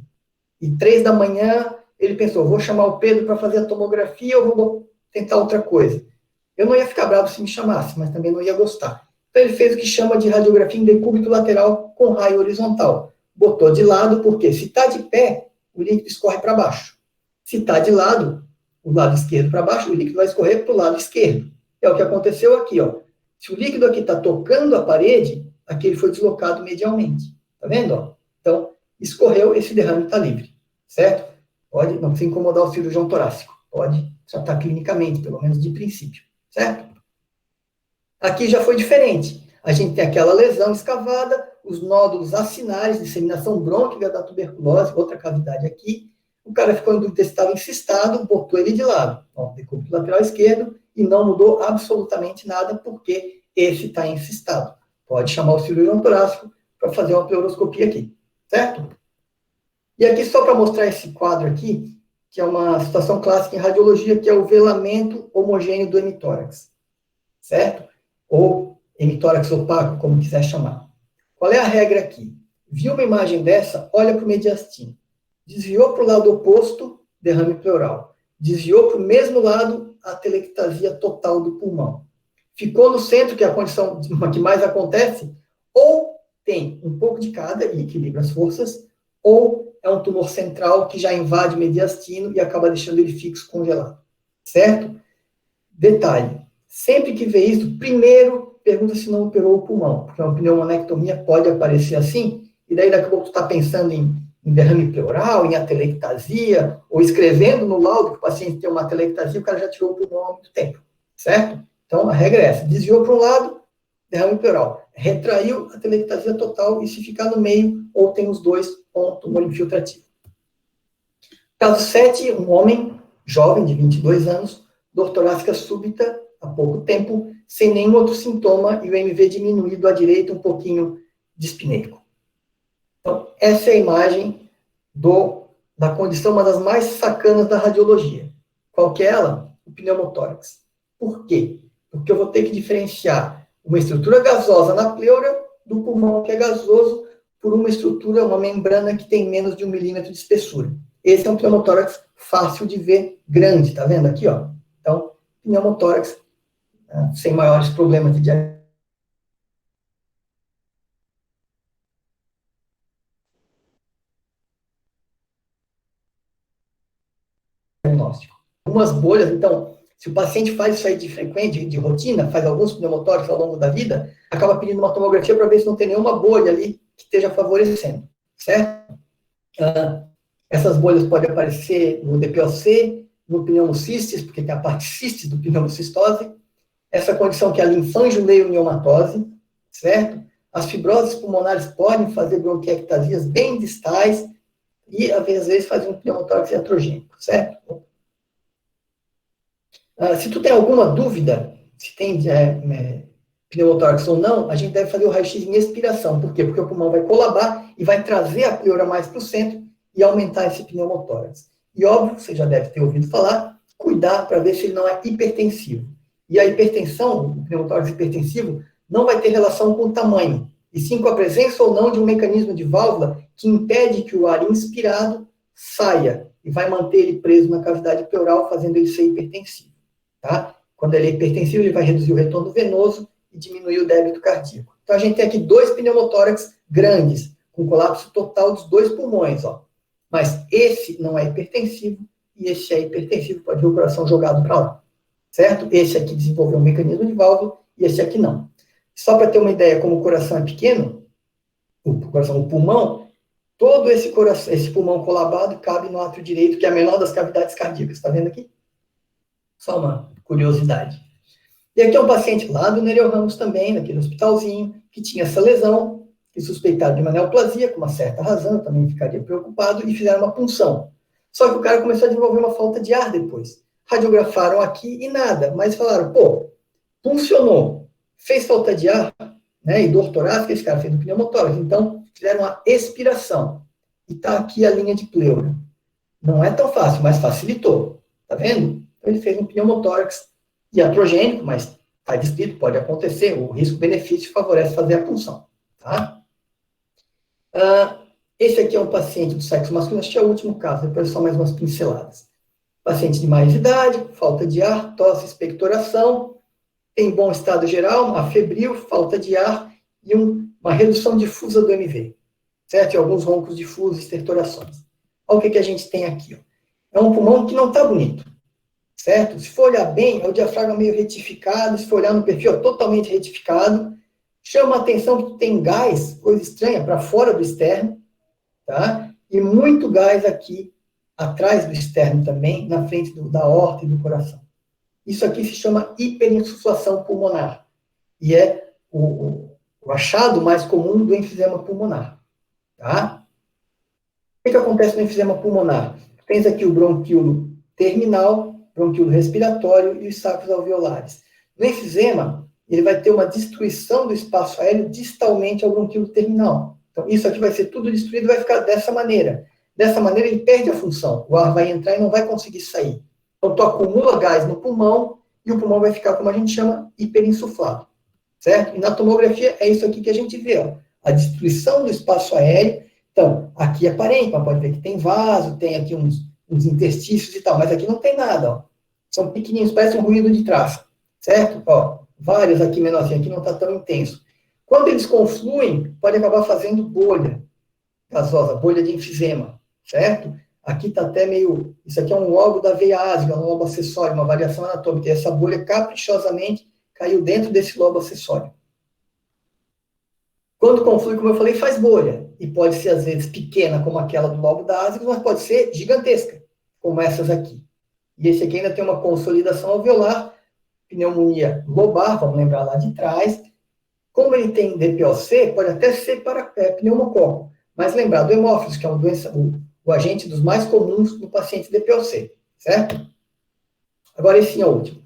E 3 da manhã, ele pensou, vou chamar o Pedro para fazer a tomografia ou vou tentar outra coisa. Eu não ia ficar bravo se me chamasse, mas também não ia gostar. Então, ele fez o que chama de radiografia em decúbito lateral com raio horizontal. Botou de lado, porque se está de pé, o líquido escorre para baixo. Se está de lado, o lado esquerdo para baixo, o líquido vai escorrer para o lado esquerdo. É o que aconteceu aqui, ó. Se o líquido aqui está tocando a parede, aqui ele foi deslocado medialmente. Tá vendo, ó? Então, escorreu, esse derrame está livre, certo? Pode, não precisa incomodar o cirurgião torácico. Pode tratar clinicamente, pelo menos de princípio. Certo? Aqui já foi diferente. A gente tem aquela lesão escavada, os nódulos acinares, disseminação brônquica da tuberculose, outra cavidade aqui. O cara ficou em dúvida se estava encistado, botou ele de lado. Ó, decúbito lateral esquerdo, e não mudou absolutamente nada, porque esse está encistado. Pode chamar o cirurgião torácico para fazer uma pleuroscopia aqui. Certo? E aqui, só para mostrar esse quadro aqui, que é uma situação clássica em radiologia, que é o velamento homogêneo do hemitórax, certo? Ou hemitórax opaco, como quiser chamar. Qual é a regra aqui? Viu uma imagem dessa, olha para o mediastino. Desviou para o lado oposto, derrame pleural. Desviou para o mesmo lado, atelectasia total do pulmão. Ficou no centro, que é a condição que mais acontece, ou tem um pouco de cada e equilibra as forças, ou é um tumor central que já invade o mediastino e acaba deixando ele fixo, congelado. Certo? Detalhe. Sempre que vê isso, primeiro pergunta se não operou o pulmão, porque uma pneumonectomia pode aparecer assim, e daí daqui a pouco tu está pensando em derrame pleural, em atelectasia, ou escrevendo no laudo que o paciente tem uma atelectasia, o cara já tirou o pulmão há muito tempo. Certo? Então, a regra é essa. Desviou para um lado, derrame pleural. Retraiu a telectasia total, e se ficar no meio, ou tem os dois, ou um tumor infiltrativo. Caso 7, um homem jovem, de 22 anos, dor torácica súbita, há pouco tempo, sem nenhum outro sintoma, e o MV diminuído à direita, um pouquinho dispineico. Então, essa é a imagem da condição, uma das mais sacanas da radiologia. Qual que é ela? O pneumotórax. Por quê? Porque eu vou ter que diferenciar uma estrutura gasosa na pleura do pulmão, que é gasoso, por uma estrutura, uma membrana que tem menos de 1 milímetro de espessura. Esse é um pneumotórax fácil de ver, grande, tá vendo aqui, ó? Então, pneumotórax, sem maiores problemas de diagnóstico. Algumas bolhas, então, se o paciente faz isso aí de frequente, de rotina, faz alguns pneumotórax ao longo da vida, acaba pedindo uma tomografia para ver se não tem nenhuma bolha ali que esteja favorecendo, certo? Essas bolhas podem aparecer no DPOC, no pneumocistis, porque tem a parte cistis do pneumocistose, essa condição que é a linfangioleuneomatose, certo? As fibroses pulmonares podem fazer bronquiectasias bem distais e, às vezes, fazer um pneumotórax iatrogênico, certo? Se tu tem alguma dúvida se tem pneumotórax ou não, a gente deve fazer o raio-x em expiração. Por quê? Porque o pulmão vai colabar e vai trazer a pleura mais para o centro e aumentar esse pneumotórax. E, óbvio, você já deve ter ouvido falar, cuidar para ver se ele não é hipertensivo. E a hipertensão, o pneumotórax hipertensivo, não vai ter relação com o tamanho, e sim com a presença ou não de um mecanismo de válvula que impede que o ar inspirado saia e vai manter ele preso na cavidade pleural, fazendo ele ser hipertensivo. Tá? Quando ele é hipertensivo, ele vai reduzir o retorno venoso e diminuir o débito cardíaco. Então, a gente tem aqui 2 pneumotórax grandes, com colapso total dos 2 pulmões, ó. Mas esse não é hipertensivo, e esse é hipertensivo, pode ver o coração jogado para lá. Certo? Esse aqui desenvolveu um mecanismo de válvula, e esse aqui não. Só para ter uma ideia, como o coração é pequeno, o pulmão, todo esse pulmão colabado cabe no átrio direito, que é a menor das cavidades cardíacas. Está vendo aqui? Só uma curiosidade. E aqui é um paciente lá do Nereu Ramos também, naquele hospitalzinho, que tinha essa lesão, que suspeitaram de uma neoplasia, com uma certa razão, eu também ficaria preocupado, e fizeram uma punção. Só que o cara começou a desenvolver uma falta de ar depois. Radiografaram aqui e nada, mas falaram, pô, funcionou, fez falta de ar, né, e dor torácica, esse cara fez um pneumotórax, então fizeram uma expiração. E está aqui a linha de pleura. Não é tão fácil, mas facilitou. Tá vendo? Então, ele fez um pneumotórax iatrogênico, mas está descrito, pode acontecer, o risco-benefício favorece fazer a punção. Tá? Esse aqui é um paciente do sexo masculino, este é o último caso, depois só mais umas pinceladas. Paciente de mais idade, falta de ar, tosse, expectoração, tem bom estado geral, afebril, falta de ar e uma redução difusa do MV, certo? E alguns roncos difusos, estertorações. Olha o que a gente tem aqui. Ó. É um pulmão que não está bonito, certo? Se for olhar bem, é o diafragma meio retificado, se for olhar no perfil, é totalmente retificado. Chama a atenção que tem gás, coisa estranha, para fora do externo, tá? E muito gás aqui, atrás do externo também, na frente da aorta e do coração. Isso aqui se chama hiperinsuflação pulmonar. E é o achado mais comum do enfisema pulmonar. Tá? O que acontece no enfisema pulmonar? Tens aqui o bronquíolo terminal, bronquíolo respiratório e os sacos alveolares. No enfisema, ele vai ter uma destruição do espaço aéreo distalmente ao bronquíolo terminal. Então, isso aqui vai ser tudo destruído e vai ficar dessa maneira. Dessa maneira, ele perde a função. O ar vai entrar e não vai conseguir sair. Então, tu acumula gás no pulmão e o pulmão vai ficar, como a gente chama, hiperinsuflado. Certo? E na tomografia é isso aqui que a gente vê, ó. A destruição do espaço aéreo. Então, aqui é parênquima, pode ver que tem vaso, tem aqui uns interstícios e tal, mas aqui não tem nada, ó. São pequenininhos, parece um ruído de traça. Certo? Ó, vários aqui menorzinhos, aqui não está tão intenso. Quando eles confluem, pode acabar fazendo bolha gasosa, bolha de enfisema. Certo? Aqui está até meio... Isso aqui é um lobo da veia ásica, um lobo acessório, uma variação anatômica. E essa bolha, caprichosamente, caiu dentro desse lobo acessório. Quando conflui, como eu falei, faz bolha. E pode ser, às vezes, pequena, como aquela do lobo da ásica, mas pode ser gigantesca, como essas aqui. E esse aqui ainda tem uma consolidação alveolar, pneumonia lobar, vamos lembrar lá de trás, Como ele tem DPOC, pode até ser para pneumococo. Mas lembrar do hemófilos, que é uma doença, o agente dos mais comuns no paciente DPOC, certo? Agora, esse é o último.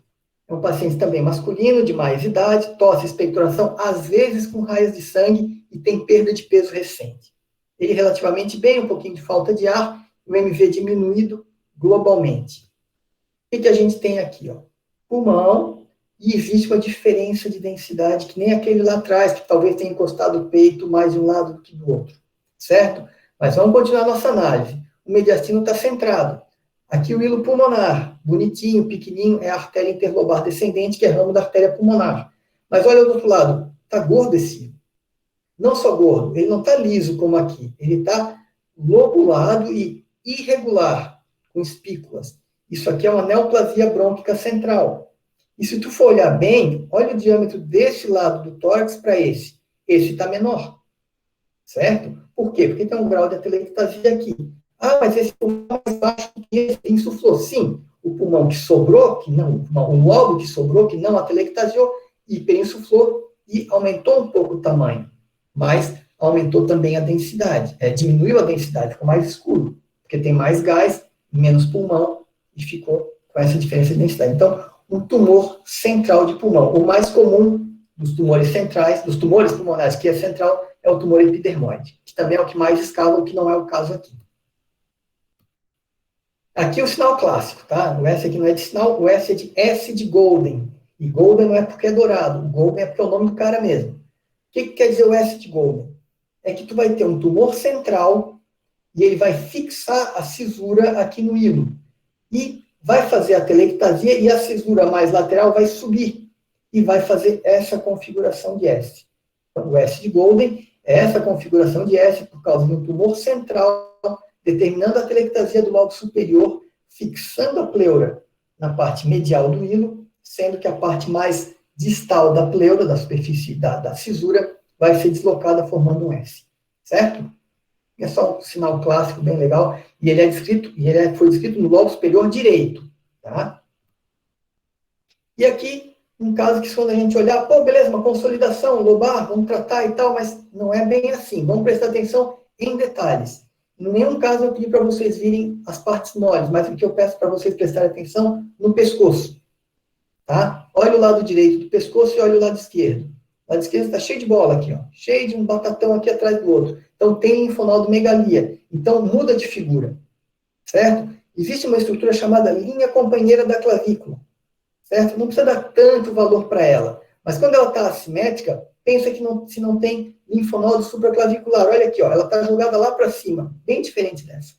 É um paciente também masculino, de mais idade, tosse, expectoração, às vezes com raias de sangue e tem perda de peso recente. Ele relativamente bem, um pouquinho de falta de ar, o MV diminuído globalmente. O que a gente tem aqui? Ó? Pulmão, e existe uma diferença de densidade, que nem aquele lá atrás, que talvez tenha encostado o peito mais de um lado do que do outro, certo? Mas vamos continuar a nossa análise. O mediastino está centrado. Aqui o hilo pulmonar, bonitinho, pequenininho, é a artéria interlobar descendente, que é ramo da artéria pulmonar. Mas olha do outro lado, está gordo esse hilo. Não só gordo, ele não está liso como aqui, ele está lobulado e irregular, com espículas. Isso aqui é uma neoplasia brônquica central. E se tu for olhar bem, olha o diâmetro desse lado do tórax para esse. Esse está menor. Certo? Por quê? Porque tem um grau de atelectasia aqui. Ah, mas esse pulmão é mais baixo que esse insuflou. Sim, o pulmão que sobrou, que não, o lobo que sobrou, que não atelectasiou, hiperinsuflou e aumentou um pouco o tamanho. Mas aumentou também a densidade. Diminuiu a densidade, ficou mais escuro. Porque tem mais gás, menos pulmão, e ficou com essa diferença de densidade. Então, um tumor central de pulmão. O mais comum dos tumores centrais, dos tumores pulmonares, que é central, é o tumor epidermoide, que também é o que mais escala, o que não é o caso aqui. Aqui é o sinal clássico, tá? O S aqui não é de sinal, o S é de S de Golden. E Golden não é porque é dourado, o Golden é porque é o nome do cara mesmo. O que quer dizer o S de Golden? É que tu vai ter um tumor central e ele vai fixar a cisura aqui no hilo. E vai fazer a telectasia e a cisura mais lateral vai subir. E vai fazer essa configuração de S. Então, o S de Golden é essa configuração de S por causa de um tumor central, determinando a telectasia do lobo superior, fixando a pleura na parte medial do hilo, sendo que a parte mais distal da pleura, da superfície da cisura, vai ser deslocada formando um S. Certo? É só um sinal clássico bem legal, e ele foi descrito no lobo superior direito. Tá? E aqui, um caso que quando a gente olhar, pô, beleza, uma consolidação lobar, vamos tratar e tal, mas não é bem assim. Vamos prestar atenção em detalhes. Em nenhum caso eu pedi para vocês virem as partes moles, mas o que eu peço para vocês prestarem atenção no pescoço. Tá? Olha o lado direito do pescoço e olha o lado esquerdo. O lado esquerdo está cheio de bola aqui, ó, cheio de um batatão aqui atrás do outro. Então tem linfonodomegalia. Então muda de figura. Certo? Existe uma estrutura chamada linha companheira da clavícula. Certo? Não precisa dar tanto valor para ela. Mas quando ela está assimétrica, pensa que se não tem linfonodo supraclavicular. Olha aqui, ó, ela está jogada lá para cima, bem diferente dessa.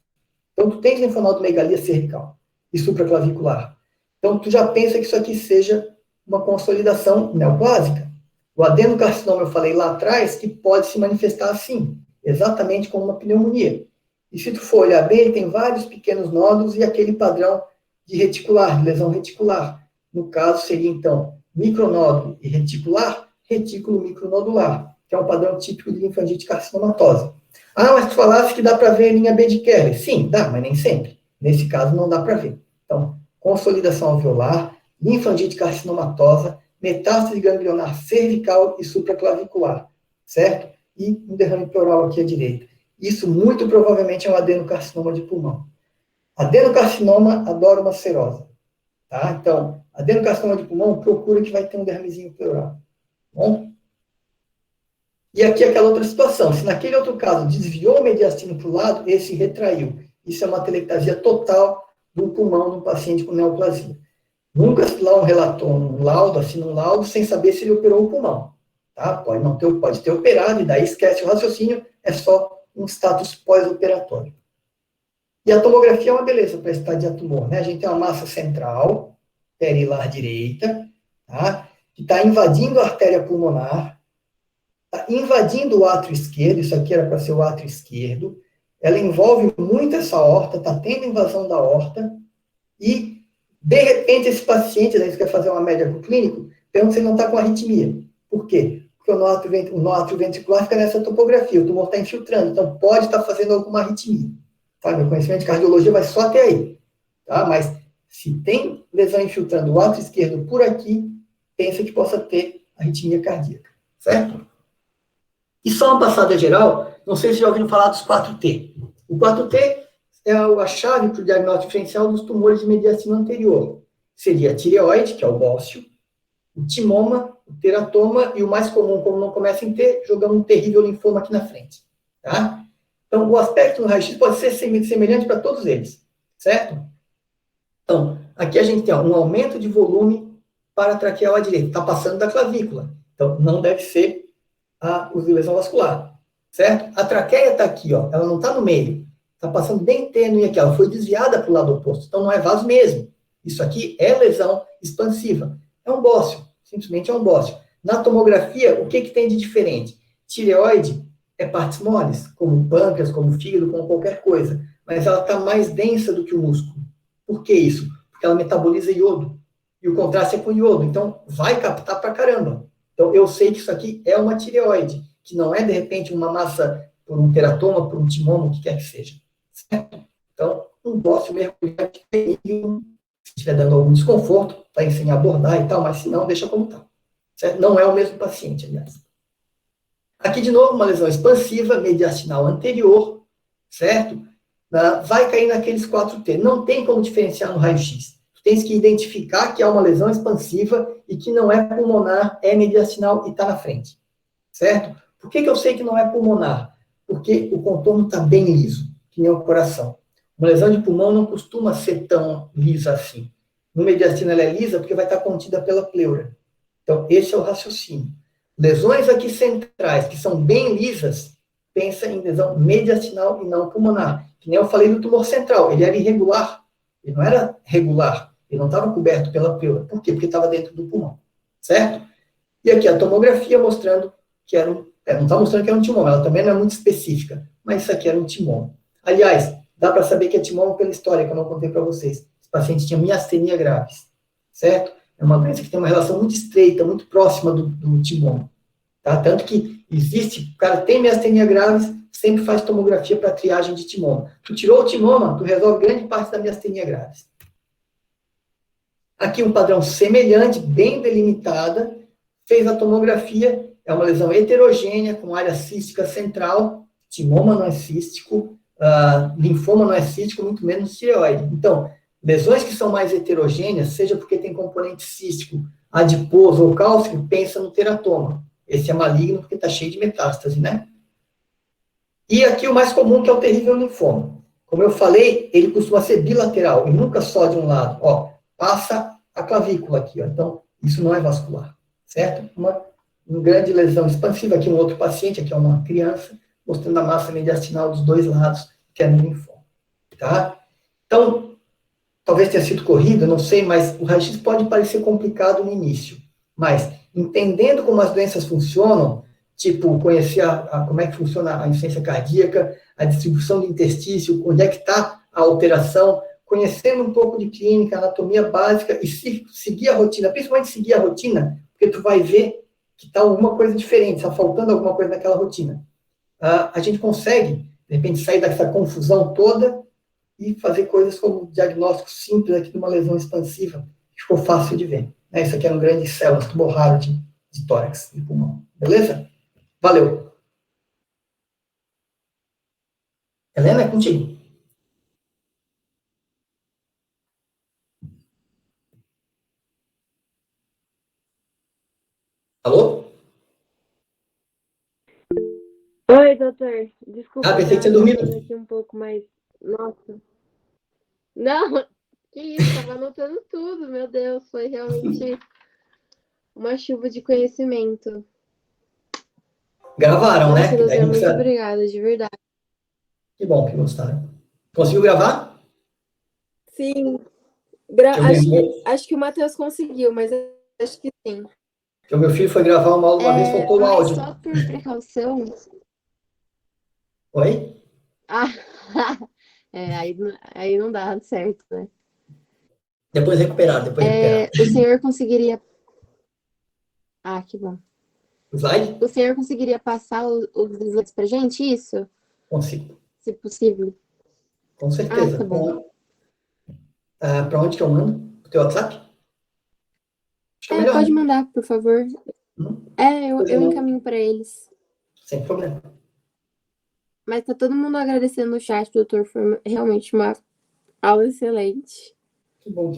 Então, tu tens linfonodomegalia cervical e supraclavicular. Então, tu já pensa que isso aqui seja uma consolidação neoplásica. O adenocarcinoma, eu falei lá atrás, que pode se manifestar assim, exatamente como uma pneumonia. E se tu for olhar bem, tem vários pequenos nódulos e aquele padrão de reticular, de lesão reticular. No caso, seria, então, micronódulo e reticular, retículo micronodular, que é um padrão típico de linfangite carcinomatosa. Ah, mas tu falasse que dá para ver a linha B de Keller. Sim, dá, mas nem sempre. Nesse caso, não dá para ver. Então, consolidação alveolar, linfangite carcinomatosa, metástase ganglionar cervical e supraclavicular, certo? E um derrame pleural aqui à direita. Isso, muito provavelmente, é um adenocarcinoma de pulmão. Adenocarcinoma adora uma serosa. Tá? Então, adenocarcinoma de pulmão, procura que vai ter um derramezinho pleural. Bom? E aqui aquela outra situação. Se naquele outro caso desviou o mediastino para o lado, esse retraiu. Isso é uma telectasia total do pulmão de um paciente com neoplasia. Nunca se lá relatou um laudo, assina um laudo, sem saber se ele operou o pulmão. Tá? Pode ter operado, e daí esquece o raciocínio, é só um status pós-operatório. E a tomografia é uma beleza para estadiar tumor, né? A gente tem uma massa central, perilar direita, tá? Que está invadindo a artéria pulmonar, está invadindo o átrio esquerdo, isso aqui era para ser o átrio esquerdo, ela envolve muito essa aorta, está tendo invasão da aorta, e, de repente, esse paciente, a gente quer fazer uma média com o clínico, pergunta se ele não está com arritmia. Por quê? Porque o nó átrio ventricular fica nessa topografia, o tumor está infiltrando, então pode estar fazendo alguma arritmia. Tá? Meu conhecimento de cardiologia vai só até aí. Tá? Mas se tem lesão infiltrando o átrio esquerdo por aqui, pensa que possa ter arritmia cardíaca. certo? E só uma passada geral, não sei se já ouviram falar dos 4T. O 4T é a chave para o diagnóstico diferencial dos tumores de mediastino anterior. Seria a tireoide, que é o bócio, o timoma, o teratoma e o mais comum, como não começa em T, jogamos um terrível linfoma aqui na frente. Tá? Então, o aspecto do raio-x pode ser semelhante para todos eles, certo? Então, aqui a gente tem um aumento de volume para a traqueal à direita, está passando da clavícula. Então, não deve ser a lesão vascular, certo? A traqueia está aqui, ó, ela não está no meio, está passando bem tênue aqui, ela foi desviada para o lado oposto, então não é vaso mesmo. Isso aqui é lesão expansiva. É um bócio, simplesmente é um bócio. Na tomografia, o que tem de diferente? Tireoide é partes moles, como o pâncreas, como o fígado, como qualquer coisa, mas ela está mais densa do que o músculo. Por que isso? Porque ela metaboliza iodo, e o contraste é com iodo, então vai captar pra caramba. Então, eu sei que isso aqui é uma tireoide, que não é, de repente, uma massa por um teratoma, por um timoma, o que quer que seja. Certo? Então, um bócio mergulhante terrível, se estiver dando algum desconforto, vai ensinar a abordar e tal, mas se não, deixa como está. Certo? Não é o mesmo paciente, aliás. Aqui, de novo, uma lesão expansiva, mediastinal anterior, certo? Vai cair naqueles 4T. Não tem como diferenciar no raio-x. Tu tens que identificar que é uma lesão expansiva e que não é pulmonar, é mediastinal e está na frente. Certo? Por que eu sei que não é pulmonar? Porque o contorno está bem liso, que nem o coração. Uma lesão de pulmão não costuma ser tão lisa assim. No mediastino ela é lisa porque vai estar contida pela pleura. Então, esse é o raciocínio. Lesões aqui centrais, que são bem lisas, pensa em lesão mediastinal e não pulmonar. Que nem eu falei do tumor central, ele era irregular, ele não era regular, ele não estava coberto pela pleura. Por quê? Porque estava dentro do pulmão, certo? E aqui a tomografia mostrando que era não está mostrando que era um timoma, ela também não é muito específica, mas isso aqui era um timoma. Aliás, dá para saber que é timoma pela história que eu não contei para vocês. Os pacientes tinham miastenia graves, certo? É uma doença que tem uma relação muito estreita, muito próxima do timoma. Tá? Tanto que existe, o cara tem miastenia graves, sempre faz tomografia para triagem de timoma. Tu tirou o timoma, tu resolve grande parte da miastenia graves. Aqui um padrão semelhante, bem delimitada, fez a tomografia, é uma lesão heterogênea, com área cística central, timoma não é cístico, linfoma não é cístico, muito menos tireoide. Então, lesões que são mais heterogêneas, seja porque tem componente cístico, adiposo ou cálcico, pensa no teratoma. Esse é maligno porque está cheio de metástase, né? E aqui o mais comum, que é o terrível linfoma. Como eu falei, ele costuma ser bilateral, e nunca só de um lado. Ó, passa a clavícula aqui, ó. Então, isso não é vascular, certo? Uma grande lesão expansiva. Aqui um outro paciente, aqui é uma criança, mostrando a massa mediastinal dos dois lados, que é no linfoma, tá? Então, talvez tenha sido corrido, não sei, mas o raio-x pode parecer complicado no início. Mas, entendendo como as doenças funcionam, tipo, conhecer como é que funciona a insuficiência cardíaca, a distribuição do intestício, onde é que está a alteração, conhecendo um pouco de clínica, anatomia básica e seguir a rotina, principalmente seguir a rotina, porque tu vai ver que está alguma coisa diferente, está faltando alguma coisa naquela rotina. A gente consegue, de repente, sair dessa confusão toda e fazer coisas como diagnóstico simples aqui de uma lesão expansiva, que ficou fácil de ver. Isso aqui é um grande células, tumor raro de tórax, de pulmão. Beleza? Valeu. Helena, é contigo. Alô? Oi, doutor. Desculpa, eu Pensei que tava tinha dormido. falando aqui um pouco mais. Nossa. Não, que isso, tava anotando tudo, meu Deus. Foi realmente uma chuva de conhecimento. Gravaram, né? Nossa, Que daí doutor, não muito precisa... obrigada, de verdade. Que bom que gostaram. Conseguiu gravar? Sim, Que o acho que o Matheus conseguiu, mas acho que sim. que o meu filho foi gravar uma aula uma vez, faltou o Mas áudio. só por precaução. Oi? Ah, aí não dá certo, né? Depois recuperar, depois recuperar. O senhor conseguiria. Ah, que bom. O slide? O senhor conseguiria passar os slides pra gente, isso? Consigo. Se possível. Com Ah, certeza. tá bom. Para onde que eu mando? O teu WhatsApp? Acho que é melhor, Pode né? mandar, por favor. Eu encaminho para eles. Sem problema. Mas tá todo mundo agradecendo no chat, doutor. Foi realmente uma aula excelente. Que bom.